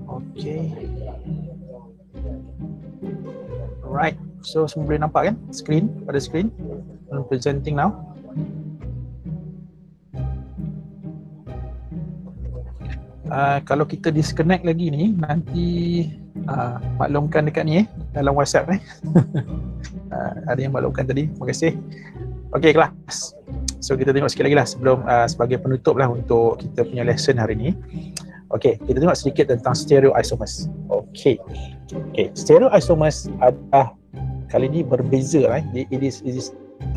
Speaker 2: Okay. Alright, so semua boleh nampak kan screen, pada screen. I'm presenting now. Kalau kita disconnect lagi ni, nanti maklumkan dekat ni dalam WhatsApp ada yang maklumkan tadi, terima kasih. Okay kelas, so kita tengok sikit lagi lah sebelum sebagai penutup lah untuk kita punya lesson hari ni. Okay, kita tengok sedikit tentang stereo isomers. Okay, stereo isomers adalah kali ni berbeza it is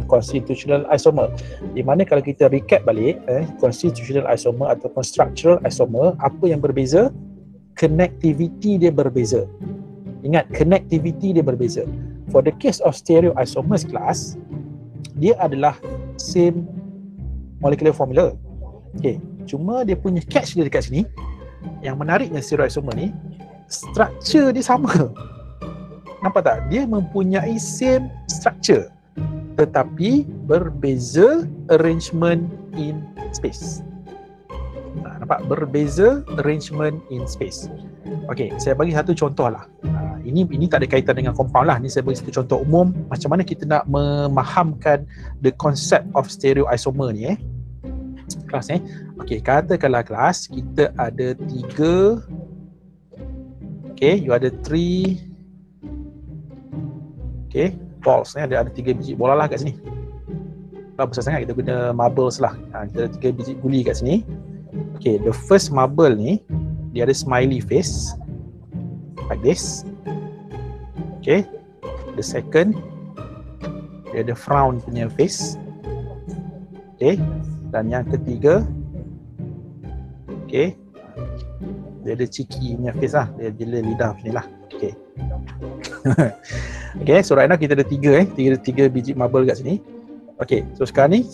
Speaker 2: constitutional isomer. Di mana kalau kita recap balik constitutional isomer ataupun structural isomer, apa yang berbeza? Connectivity dia berbeza. Ingat, connectivity dia berbeza. For the case of stereoisomers class, dia adalah same molecular formula. Okay, cuma dia punya catch dia dekat sini. Yang menariknya stereoisomer ni, structure dia sama. Nampak tak? Dia mempunyai same structure, tetapi berbeza arrangement in space. Nampak? Berbeza arrangement in space. Okey, saya bagi satu contoh lah. Ini tak ada kaitan dengan compound lah. Ini saya bagi satu contoh umum macam mana kita nak memahamkan the concept of stereoisomer ni kelas Okey, katakanlah kelas kita ada 3. Okey, you ada 3. Okey, balls ada 3 biji bola lah kat sini. Kalau besar sangat kita guna marbles lah. Kita ada 3 biji guli kat sini. Okay, the first marble ni dia ada smiley face like this. Okay, the second dia ada frown punya face. Okay, dan yang ketiga okay, dia ada cheeky punya face lah, dia jela lidah macam ni lah. Okay. Okay, so right now kita ada 3 biji marble kat sini. Okay, so sekarang ni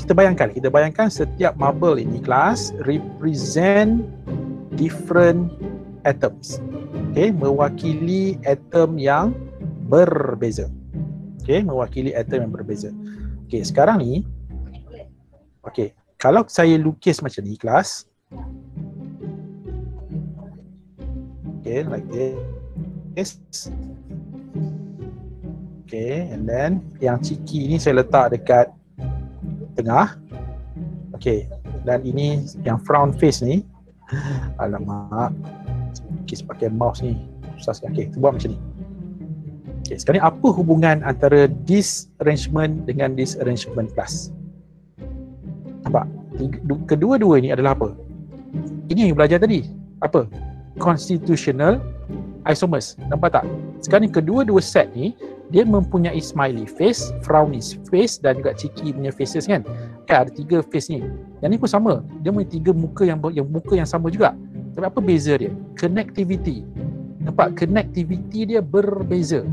Speaker 2: kita bayangkan setiap marble ini kelas represent different atoms. Okay, mewakili atom yang berbeza. Okay, mewakili atom yang berbeza. Okay, sekarang ni okay, kalau saya lukis macam ni kelas, okay, like this. Okay, and then yang cheeky ni saya letak dekat tengah. Okay, dan ini yang frown face ni, alamak, lukis pakai mouse ni susah sikit. Okay, kita buat macam ni. Okay, sekarang ni apa hubungan antara this arrangement dengan this arrangement class? Nampak? Kedua-dua ni adalah apa? Ini yang belajar tadi. Apa? Constitutional isomers. Nampak tak? Sekarang ni kedua-dua set ni dia mempunyai smiley face, frowny face dan juga cheeky punya faces kan. Kan ada 3 face ni. Yang ni pun sama. Dia punya 3 muka yang muka yang sama juga. Tapi apa beza dia? Connectivity. Nampak? Connectivity dia berbeza.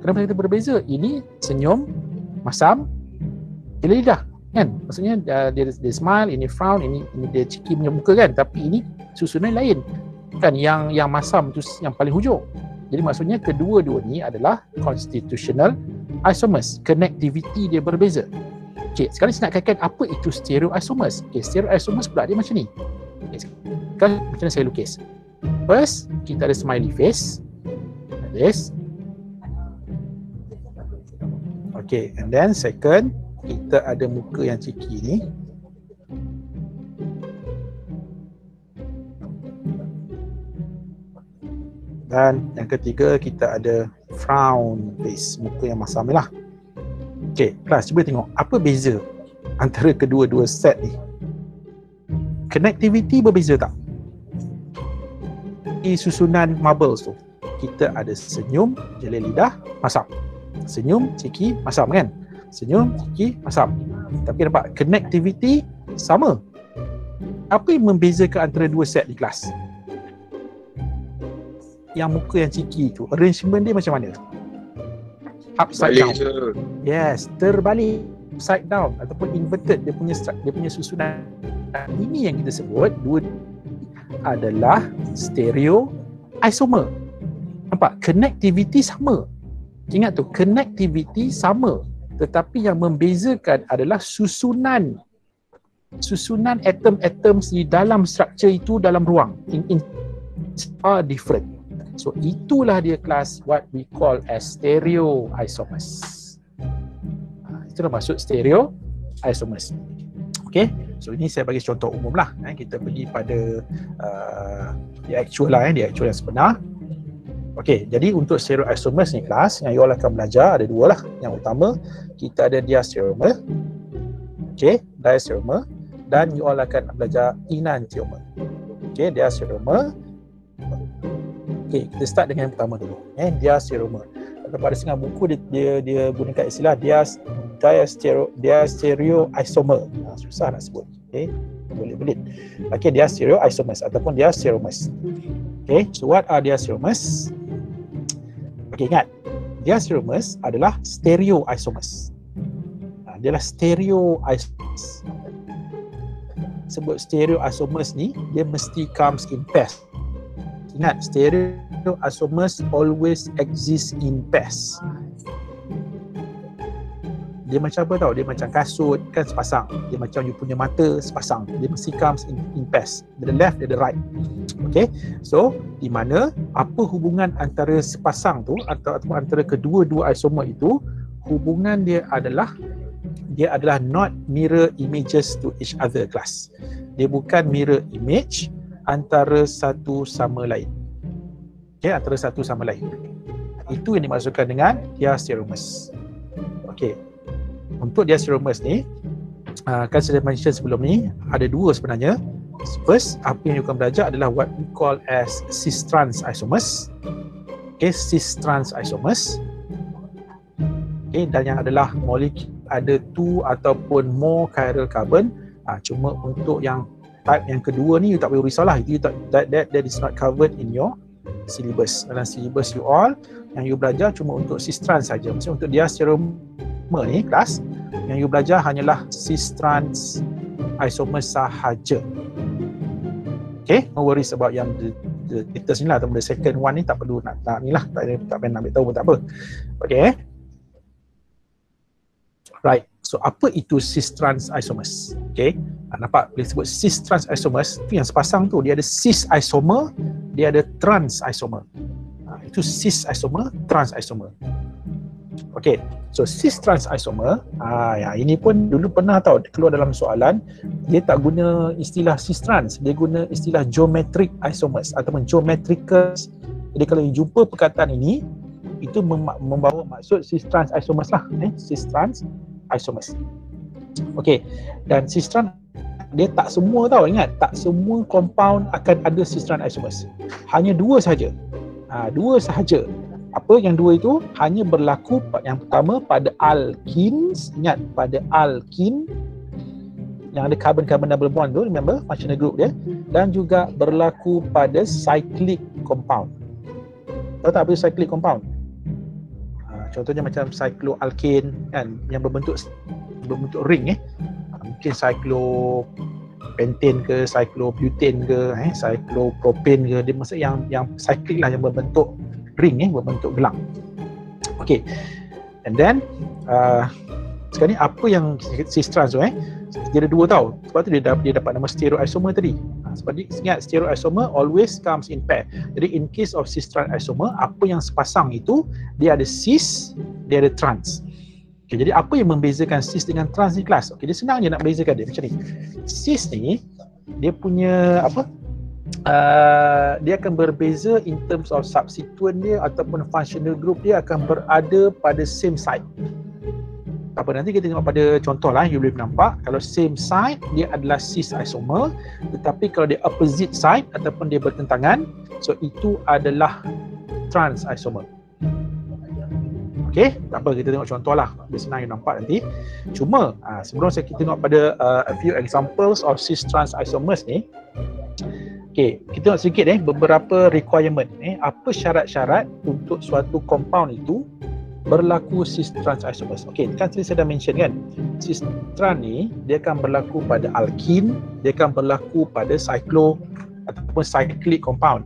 Speaker 2: Kenapa kita berbeza? Ini senyum, masam, jela lidah kan. Maksudnya dia smile, ini frown, ini dia cheeky punya muka kan. Tapi ini susunan lain. Kan yang masam tu yang paling hujung. Jadi maksudnya kedua-dua ni adalah constitutional isomers. Connectivity dia berbeza. Okey, sekarang saya nak kaitkan apa itu stereoisomers. Okey, stereoisomers pula dia macam ni. Okay, sekarang macam mana saya lukis? First, kita ada smiley face. Like this. Okey, and then second, kita ada muka yang cheeky ni. Dan yang ketiga kita ada frown face, muka yang masam ni lah. Okay, kelas cuba tengok apa beza antara kedua-dua set ni. Connectivity berbeza tak? Di susunan marbles tu kita ada senyum, jela lidah, masam. Senyum, cheeky, masam kan? Senyum, cheeky, masam. Tapi nampak connectivity sama. Apa yang membezakan antara dua set ni kelas? Yang muka yang cheeky tu, arrangement dia macam mana? Upside down. Yes, terbalik, upside down ataupun inverted dia punya susunan. Ini yang kita sebut dua adalah stereo isomer. Nampak? Connectivity sama. Ingat tu, connectivity sama, tetapi yang membezakan adalah susunan atom-atom di dalam struktur itu dalam ruang are different. So itulah dia kelas what we call as stereoisomers. Itulah maksud stereoisomers. Okay, so ini saya bagi contoh umum lah. Kita pergi pada the actual lah, the actual yang sebenar. Okay, jadi untuk stereoisomers ni kelas yang you all akan belajar ada dua lah. Yang utama kita ada diastereomer, okay, diastereomer, dan you all akan belajar enantiomer. Okay, diastereomer. Okay, kita start dengan yang pertama dulu. Diastereomer. pada setengah buku dia gunakan istilah diastereoisomer. Susah nak sebut. Okay, boleh belit. Okay, diastereoisomers ataupun diastereomers. Okay, so what are diastereomers? Okay, ingat, diastereomers adalah stereoisomers. Dia adalah stereoisomers. Sebut stereoisomers ni, dia mesti comes in pairs. Ingat, stereoisomers always exist in pairs. Dia macam apa tau? Dia macam kasut kan sepasang. Dia macam you punya mata sepasang. Dia mesti comes in pairs. Dia the left, dia the right. Okay, so di mana apa hubungan antara sepasang tu ataupun antara kedua-dua isomer itu, hubungan dia adalah not mirror images to each other, kelas. Dia bukan mirror image antara satu sama lain. Okay, antara satu sama lain. Itu yang dimaksudkan dengan diastereomers. Okay, untuk diastereomers ni, kan saya mention sebelum ni, ada dua sebenarnya. First, apa yang you akan belajar adalah what we call as cis-trans isomers. Okay, cis-trans isomers. Okay, dan yang adalah molekul ada 2 ataupun more chiral carbon. Cuma untuk yang type yang kedua ni you tak perlu risaulah. Itu that is not covered in your syllabus. Dalam syllabus you all yang you belajar cuma untuk cis-trans saja. Maksudnya untuk diastereomer ni kelas, yang you belajar hanyalah cis-trans isomers sahaja. Okay, no worries about yang the latest ni lah, ataupun the second one ni tak perlu nak ni lah, tak payah nak ambil tahu pun tak apa. Okay, right, so apa itu cis-trans isomers? Okay, nampak boleh sebut cis-trans isomers tu yang sepasang tu, dia ada cis isomer, dia ada trans isomer. Itu cis isomer, trans isomer. Okay, so cis-trans isomer, ya, ini pun dulu pernah tahu keluar dalam soalan. Dia tak guna istilah cis-trans, dia guna istilah geometric isomers ataupun geometrical. Jadi kalau you jumpa perkataan ini, itu membawa maksud cis-trans isomers lah, cis-trans isomers. Okay, dan cis-trans dia tak semua tahu, ingat, tak semua compound akan ada cis-trans isomers. Hanya 2 sahaja. 2 sahaja. Apa yang 2 itu? Hanya berlaku yang pertama pada alkenes. Ingat, pada alkene yang ada carbon-carbon double bond tu, remember functional group dia, dan juga berlaku pada cyclic compound. Tahu tak apa cyclic compound? Contohnya macam cycloalkane kan, yang berbentuk ring mungkin cyclopentane ke, cyclobutane ke, cyclopropane ke, dia maksud yang cyclic lah, yang berbentuk ring, berbentuk gelang. Okay, and then sekarang ni apa yang cis-trans tu dia ada 2 tau, sebab tu dia dapat nama stereoisomer tadi. Sebab dia ingat stereoisomer always comes in pair. Jadi in case of cis-trans isomer, apa yang sepasang itu dia ada cis, dia ada trans. Okay, jadi apa yang membezakan cis dengan trans ni kelas? Okay, dia senang je nak bezakan dia macam ni. Cis ni dia punya apa? Dia akan berbeza in terms of substituent dia ataupun functional group dia akan berada pada same site. Apa nanti kita tengok pada contoh lah, you boleh nampak kalau same site dia adalah cis isomer, tetapi kalau dia opposite site ataupun dia bertentangan, so itu adalah trans isomer. Okay, tak apa, kita tengok contoh lah, lebih senang you nampak nanti. Cuma sebelum kita tengok pada a few examples of cis trans isomers ni, okay, kita tengok sedikit beberapa requirement. Apa syarat-syarat untuk suatu compound itu berlaku cis-trans isomers. Okay, kan tadi saya dah mention kan, cis-trans ni dia akan berlaku pada alkene, dia akan berlaku pada cyclo ataupun cyclic compound.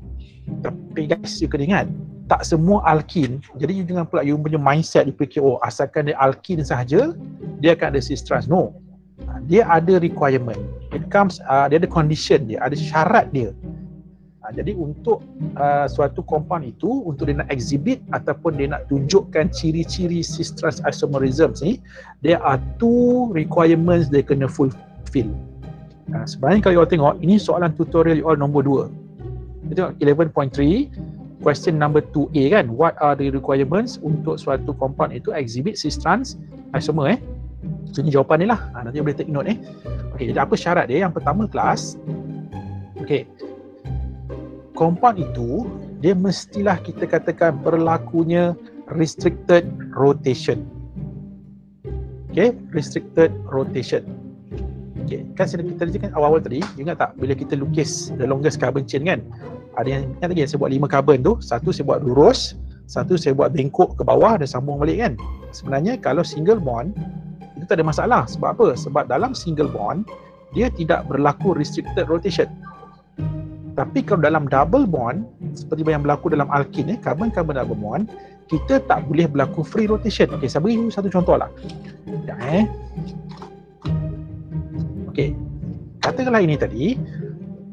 Speaker 2: Tapi guys, you kena ingat, tak semua alkene. Jadi you jangan pula you punya mindset you fikir, oh asalkan dia alkene sahaja dia akan ada cis-trans. No, dia ada requirement. It comes, dia ada condition dia, ada syarat dia. Jadi untuk suatu compound itu, untuk dia nak exhibit ataupun dia nak tunjukkan ciri-ciri cis-trans isomerism ni, there are 2 requirements dia kena fulfill. Sebenarnya kalau you all tengok, ini soalan tutorial you all nombor 2. Kita tengok 11.3, question number 2A kan, what are the requirements untuk suatu compound itu exhibit cis-trans isomer So ini jawapan dia lah, nanti boleh take note Okay, jadi apa syarat dia? Yang pertama kelas, okay, compound itu dia mestilah kita katakan berlakunya restricted rotation. Okay, restricted rotation. Okay, kan kita kan awal-awal tadi, ingat tak bila kita lukis the longest carbon chain kan? Ada yang ingat lagi saya buat 5 carbon tu, satu saya buat lurus, satu saya buat bengkok ke bawah dan sambung balik kan. Sebenarnya kalau single bond itu tak ada masalah. Sebab apa? Sebab dalam single bond dia tidak berlaku restricted rotation. Tapi kalau dalam double bond seperti yang berlaku dalam alkene, carbon-carbon double bond, kita tak boleh berlaku free rotation. Okey, saya beri satu contoh lah. Sekejap Okey, katakanlah ini tadi,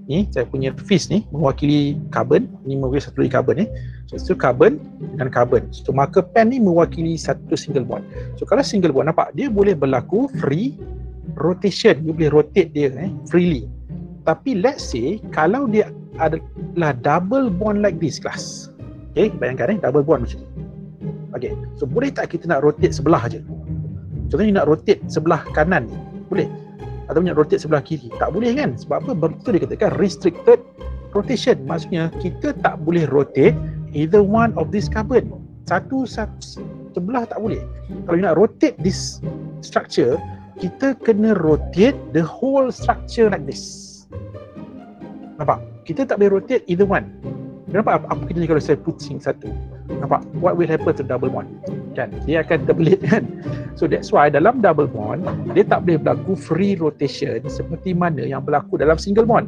Speaker 2: ni saya punya fish ni mewakili carbon, ni mewakili satu lagi carbon so carbon dengan carbon. So marker pen ni mewakili satu single bond. So kalau single bond, nampak dia boleh berlaku free rotation, you boleh rotate dia freely. Tapi let's say kalau dia adalah double bond like this class. Okay, bayangkan double bond macam ni. Okay, so boleh tak kita nak rotate sebelah je? Contohnya nak rotate sebelah kanan ni, boleh? Atau nak rotate sebelah kiri? Tak boleh kan? Sebab apa? Betul dia katakan restricted rotation. Maksudnya kita tak boleh rotate either one of this carbon. Satu sebelah tak boleh. Kalau nak rotate this structure, kita kena rotate the whole structure like this. Nampak? Kita tak boleh rotate either one. Nampak apa kita kalau saya puting satu? Nampak? What will happen to double bond? Kan? Dia akan terbelit kan? So that's why dalam double bond, dia tak boleh berlaku free rotation seperti mana yang berlaku dalam single bond.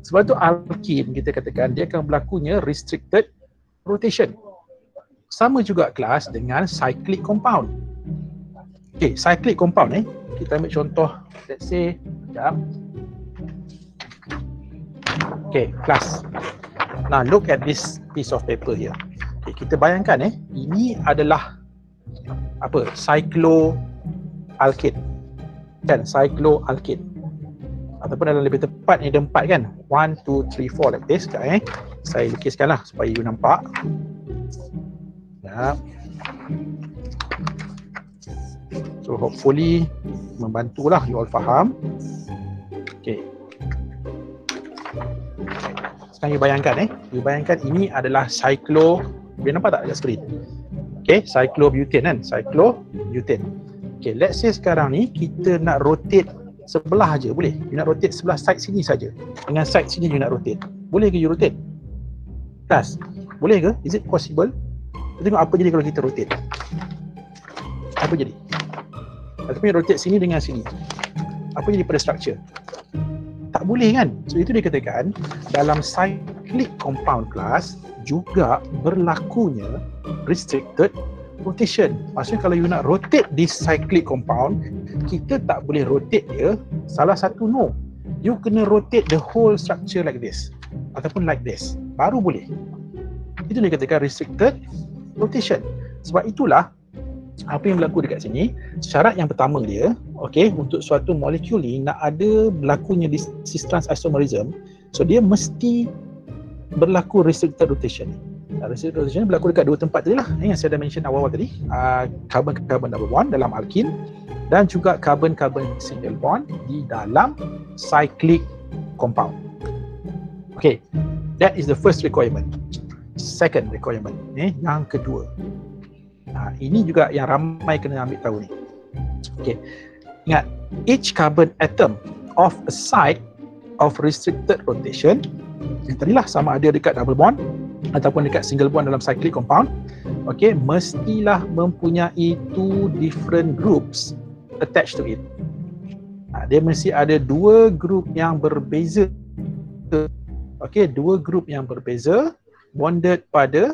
Speaker 2: Sebab tu alkene kita katakan dia akan berlakunya restricted rotation. Sama juga kelas dengan cyclic compound. Okay, cyclic compound kita ambil contoh, let's say, sekejap. Okay, kelas. Now look at this piece of paper here. Okay, kita bayangkan ini adalah apa? Cycloalkane. Kan? Cycloalkane. Ataupun dalam lebih tepat ni ada 4 kan? 1, 2, 3, 4 like this. Sekejap saya lukiskan lah supaya you nampak. Sekejap. So hopefully membantulah, you all faham. Okay. Sekarang you bayangkan you bayangkan ini adalah boleh nampak tak dekat skrin? Okay, cyclobutane kan? Cyclobutane. Okay, let's say sekarang ni kita nak rotate sebelah je, boleh? You nak rotate sebelah side sini saja. Dengan side sini you nak rotate. Boleh ke you rotate? Plus, boleh ke? Is it possible? Kita tengok apa jadi kalau kita rotate. Apa jadi? Ataupun you rotate sini dengan sini. Apa jadi pada structure? Tak boleh kan? So itu dikatakan dalam cyclic compound class juga berlakunya restricted rotation. Maksudnya kalau you nak rotate this cyclic compound, kita tak boleh rotate dia salah satu, no. You kena rotate the whole structure like this ataupun like this, baru boleh. Itu dikatakan restricted rotation. Sebab itulah apa yang berlaku dekat sini, syarat yang pertama dia, okey, untuk suatu molekul ni nak ada berlakunya di cis-trans isomerism, so dia mesti berlaku restricted rotation. Restricted rotation berlaku dekat dua tempat tadi lah, yang saya dah mention awal-awal tadi, carbon-carbon double bond dalam alkene dan juga carbon-carbon single bond di dalam cyclic compound. Okay, that is the first requirement. Second requirement, yang kedua. Ini juga yang ramai kena ambil tahu ni. Okay, ingat, each carbon atom of a site of restricted rotation, yang tadilah sama ada dekat double bond ataupun dekat single bond dalam cyclic compound, okay, mestilah mempunyai two different groups attached to it. Dia mesti ada dua grup yang berbeza. Okay, dua grup yang berbeza bonded pada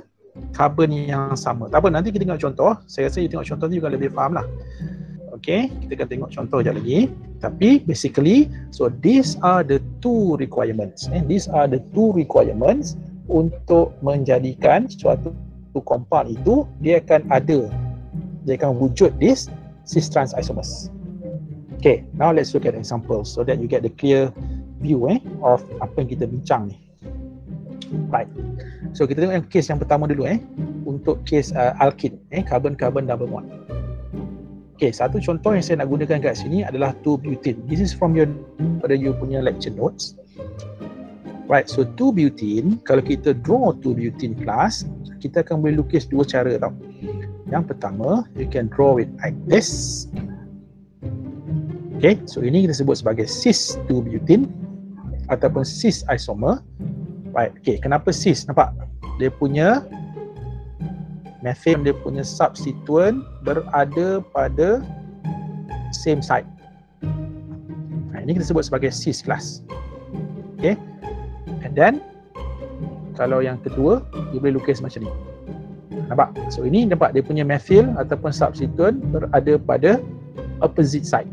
Speaker 2: carbon yang sama. Tak apa, nanti kita tengok contoh. Saya rasa you tengok contoh tu juga lebih faham lah. Okay, kita akan tengok contoh sekejap lagi. Tapi basically, so these are the two requirements. These are the two requirements untuk menjadikan suatu compound itu, dia akan wujud this cis-trans isomers. Okay, now let's look at examples so that you get the clear view of apa yang kita bincang ni. Right. So kita tengok yang case yang pertama dulu untuk case alkene, carbon-carbon double bond. Okay, satu contoh yang saya nak gunakan kat sini adalah 2-butene. This is from your punya lecture notes. Right, so 2-butene, kalau kita draw 2-butene class, kita akan boleh lukis dua cara tau. Yang pertama, you can draw it like this. Okay, so ini kita sebut sebagai cis-2-butene ataupun cis isomer. Right, okay, kenapa cis? Nampak? Dia punya methyl, dia punya substituent berada pada same site. Ini kita sebut sebagai cis class. Okay, and then kalau yang kedua, you boleh lukis macam ni. Nampak? So ini nampak dia punya methyl ataupun substituent berada pada opposite side.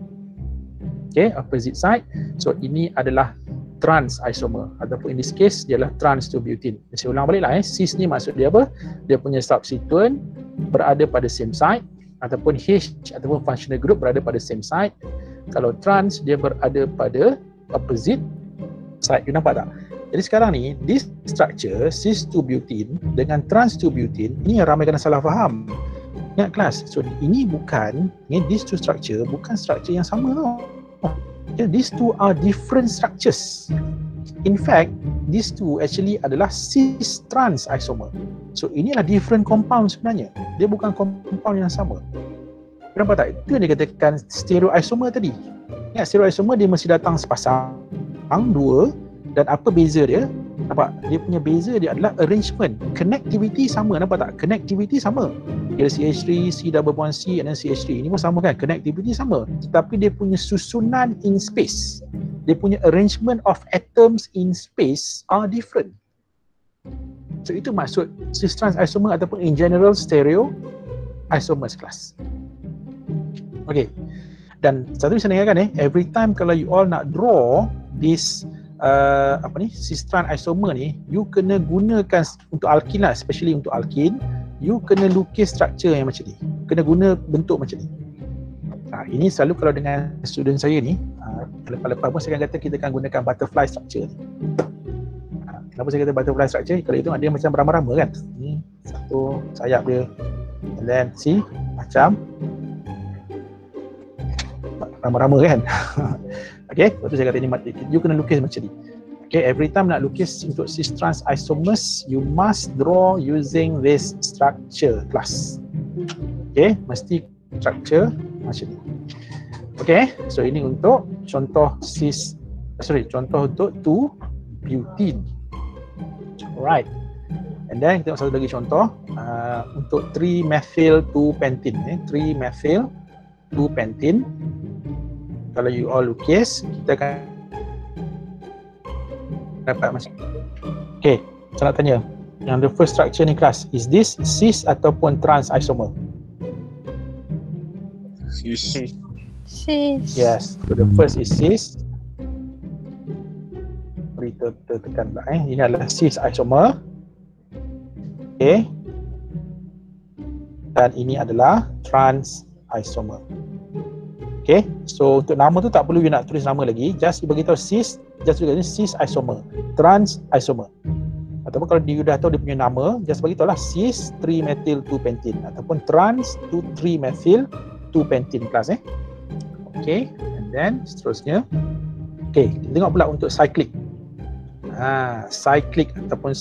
Speaker 2: Okay, opposite side. So ini adalah trans isomer ataupun in this case dia adalah trans-2-butene. Saya ulang balik lah. Cis ni maksud dia apa? Dia punya substituent berada pada same side ataupun H ataupun functional group berada pada same side. Kalau trans dia berada pada opposite side. You nampak tak? Jadi sekarang ni this structure cis-2-butene dengan trans-2-butene ini yang ramai kena salah faham. Ingat kelas. So ini bukan these two structure bukan structure yang sama tau. Okay, these two are different structures. In fact, these two actually adalah cis-trans isomer. So inilah different compound sebenarnya. Dia bukan compound yang sama. Kenapa tak? Itu yang dikatakan stereoisomer tadi. Ingat stereoisomer dia mesti datang sepasang, dua, dan apa beza dia? Nampak? Dia punya beza dia adalah arrangement. Connectivity sama, nampak tak? Connectivity sama. Dia CH3, C double bond C and then CH3. Ini pun sama kan? Connectivity sama. Tetapi dia punya susunan in space, dia punya arrangement of atoms in space are different. So itu maksud cis-trans isomer ataupun in general stereo isomers class. Okay. Dan satu bisa dengarkan every time kalau you all nak draw this cis-trans isomer ni, you kena gunakan untuk alkin lah, especially untuk alkin, you kena lukis structure yang macam ni. Kena guna bentuk macam ni. Ini selalu kalau dengan student saya ni, lepas-lepas pun saya akan kata kita akan gunakan butterfly structure ni. Kenapa saya kata butterfly structure? Kalau itu dia macam rama-rama kan. Ni satu sayap dia. And then see macam rama-rama kan. Okay, lepas tu saya kata ni you kena lukis macam ni. Okay, every time nak lukis untuk cis-trans isomers, you must draw using this structure class. Okay, mesti structure macam ni. Okay, so ini untuk contoh contoh untuk 2-butene. Alright. And then kita tengok satu lagi contoh untuk 3-methyl-2-pentene. 3-methyl-2-pentene. Kalau you all lukis, kita akan dapat macam. Okay, saya nak tanya, yang the first structure ni kelas, is this cis ataupun trans isomer?
Speaker 4: Cis.
Speaker 2: Yes, so the first is cis. Beri tekan pula ini adalah cis isomer. Okay. Dan ini adalah trans isomer. Okay, so untuk nama tu tak perlu you nak tulis nama lagi, just you beritahu cis, just tulis cis isomer, trans isomer. Ataupun kalau you dah tahu dia punya nama, just beritahu lah cis 3-methyl-2-pentene ataupun trans 3-methyl-2-pentene class Okay, and then seterusnya. Okay, kita tengok pula untuk cyclic. Cyclic ataupun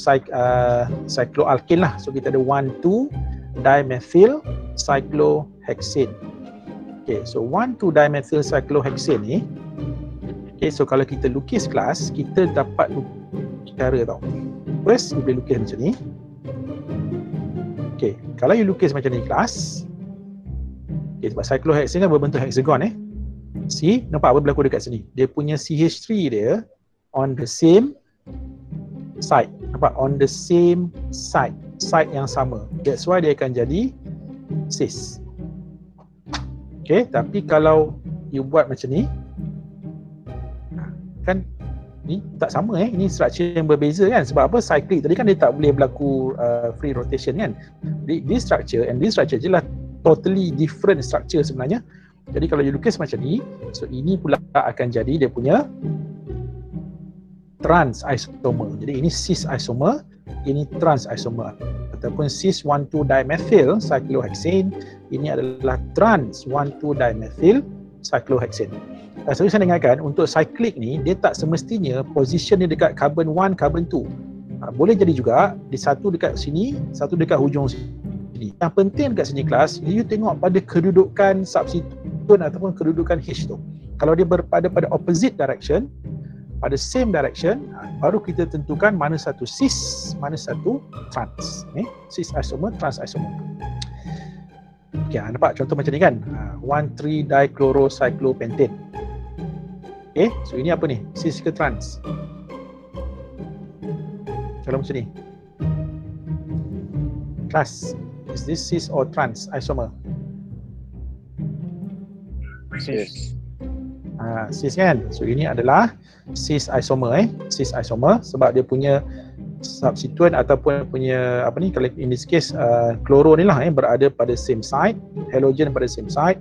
Speaker 2: cycloalkane lah. So kita ada 1,2-dimethyl cyclohexane. Okay, so 1,2-dimethyl cyclohexane ni, okay, so kalau kita lukis kelas, kita dapat cara tau. First, you boleh lukis macam ni. Okay, kalau you lukis macam ni kelas, okay, sebab cyclohexane kan berbentuk hexagon See, nampak apa berlaku dekat sini? Dia punya CH3 dia on the same side. Nampak? On the same side. Side yang sama. That's why dia akan jadi cis. Okay, tapi kalau you buat macam ni, kan ni tak sama ini structure yang berbeza kan. Sebab apa? Cyclic tadi kan dia tak boleh berlaku free rotation kan. This structure and this structure je lah totally different structure sebenarnya. Jadi kalau you lukis macam ni, so ini pula akan jadi dia punya trans isomer. Jadi ini cis isomer, ini trans isomer. Ataupun cis 1,2-dimethyl cyclohexane, ini adalah trans 1,2-dimethyl cyclohexane. Dan selalu saya dengarkan untuk cyclic ni, dia tak semestinya position dia dekat carbon 1, carbon 2. Boleh jadi juga di satu dekat sini, satu dekat hujung sini. Ini yang penting kat sini kelas, you tengok pada kedudukan substituent ataupun kedudukan H tu. Kalau dia berada pada opposite direction, pada same direction, baru kita tentukan mana satu cis, mana satu trans. Cis isomer, trans isomer. Okay, nampak contoh macam ni kan? 1,3-dichlorocyclopentane. Okay, so ini apa ni? Cis ke trans? Kalau macam ni. Class, is this cis or trans isomer?
Speaker 3: Cis.
Speaker 2: Cis kan? So ini adalah cis isomer cis isomer sebab dia punya substituent ataupun punya apa ni, kalau in this case kloro ni lah berada pada same side, halogen pada same side.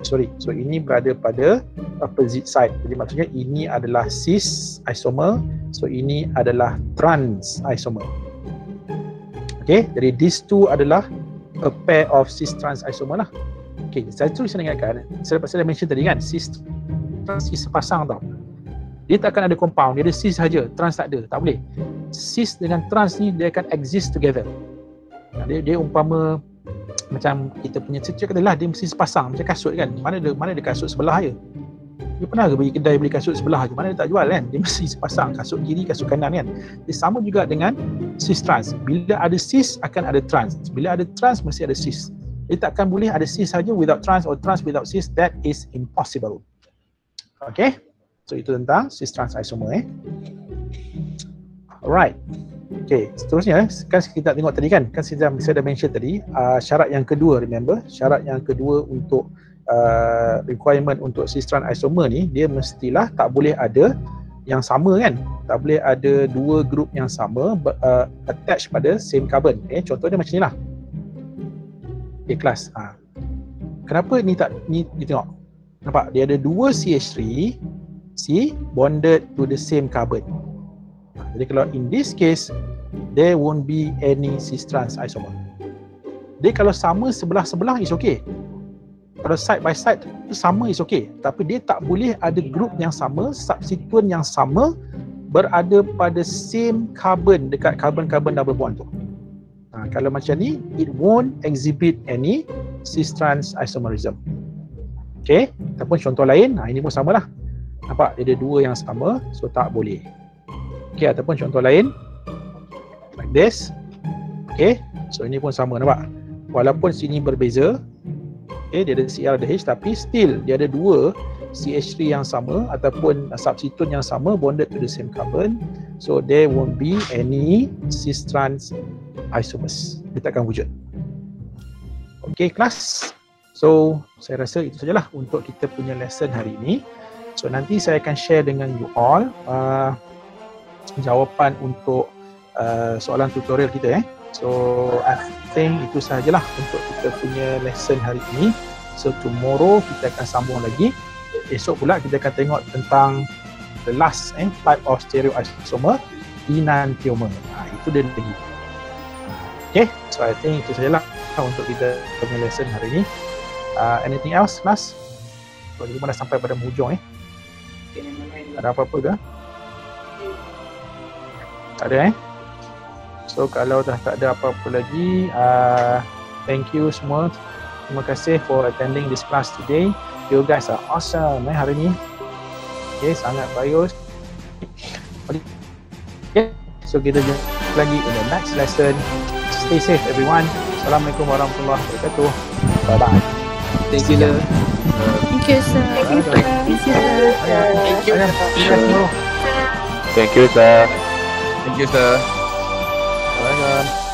Speaker 2: So ini berada pada opposite side. Jadi maksudnya ini adalah cis isomer, so ini adalah trans isomer. Okay, jadi these two adalah a pair of cis trans isomer lah. Okay, saya ingatkan, saya mention tadi kan, cis trans sepasang tau. Dia tak akan ada compound, dia ada cis saja, trans tak ada, tak boleh. Cis dengan trans ni dia akan exist together. Dia umpama macam kita punya cerita katalah dia mesti sepasang macam kasut kan. Mana ada kasut sebelah je. Dia pernah ke pergi kedai beli kasut sebelah je, mana dia tak jual kan. Dia mesti sepasang, kasut kiri, kasut kanan kan. Dia sama juga dengan cis trans. Bila ada cis akan ada trans. Bila ada trans mesti ada cis. Dia takkan boleh ada cis saja without trans or trans without cis. That is impossible. Okay, so itu tentang cis trans isomer. Alright. Okay, seterusnya kan kita tengok tadi kan saya dah mention tadi syarat yang kedua, remember, syarat yang kedua untuk requirement untuk cis trans isomer ni, dia mestilah tak boleh ada yang sama kan, tak boleh ada dua grup yang sama attach pada same carbon. Contoh dia macam ni lah. Okay, kelas. Kenapa ni tak ni tengok, nampak dia ada dua CH3 C bonded to the same carbon. Jadi kalau in this case there won't be any cis trans isomer. Dia kalau sama sebelah-sebelah is okay. Kalau side by side sama is okay. Tapi dia tak boleh ada group yang sama, substituent yang sama berada pada same carbon dekat carbon-carbon double bond tu. Kalau macam ni, it won't exhibit any cis trans isomerism. Okay, ataupun contoh lain, ini pun sama lah. Nampak dia ada dua yang sama, so tak boleh. Okay, ataupun contoh lain like this. Okay, so ini pun sama, nampak? Walaupun sini berbeza, okay, dia ada Cl ada H, tapi still dia ada dua CH3 yang sama ataupun substituent yang sama bonded to the same carbon, so there won't be any cis trans isomers. Dia takkan wujud. Okay, kelas. So saya rasa itu sajalah untuk kita punya lesson hari ini. So nanti saya akan share dengan you all jawapan untuk soalan tutorial kita. So I think itu sahajalah untuk kita punya lesson hari ini. So tomorrow kita akan sambung lagi. Esok pula kita akan tengok tentang the last type of stereoisomer, enantiomer. Itu dia lagi. Okay, so I think itu sajalah untuk kita punya lesson hari ini. Anything else, class? So kita pun dah sampai pada hujung. Ada apa-apa ke? Tak ada So kalau dah tak ada apa-apa lagi, thank you semua. Terima kasih for attending this class today. You guys are awesome hari ni. Okay, sangat bagus. Okay, so kita jumpa lagi in the next lesson. Stay safe everyone. Assalamualaikum warahmatullahi wabarakatuh. Bye bye.
Speaker 6: Thank you, sir.
Speaker 4: Thank you, sir. Thank you, sir.
Speaker 6: Thank you.
Speaker 3: Thank you, sir.
Speaker 6: Thank you, sir.
Speaker 2: Bye.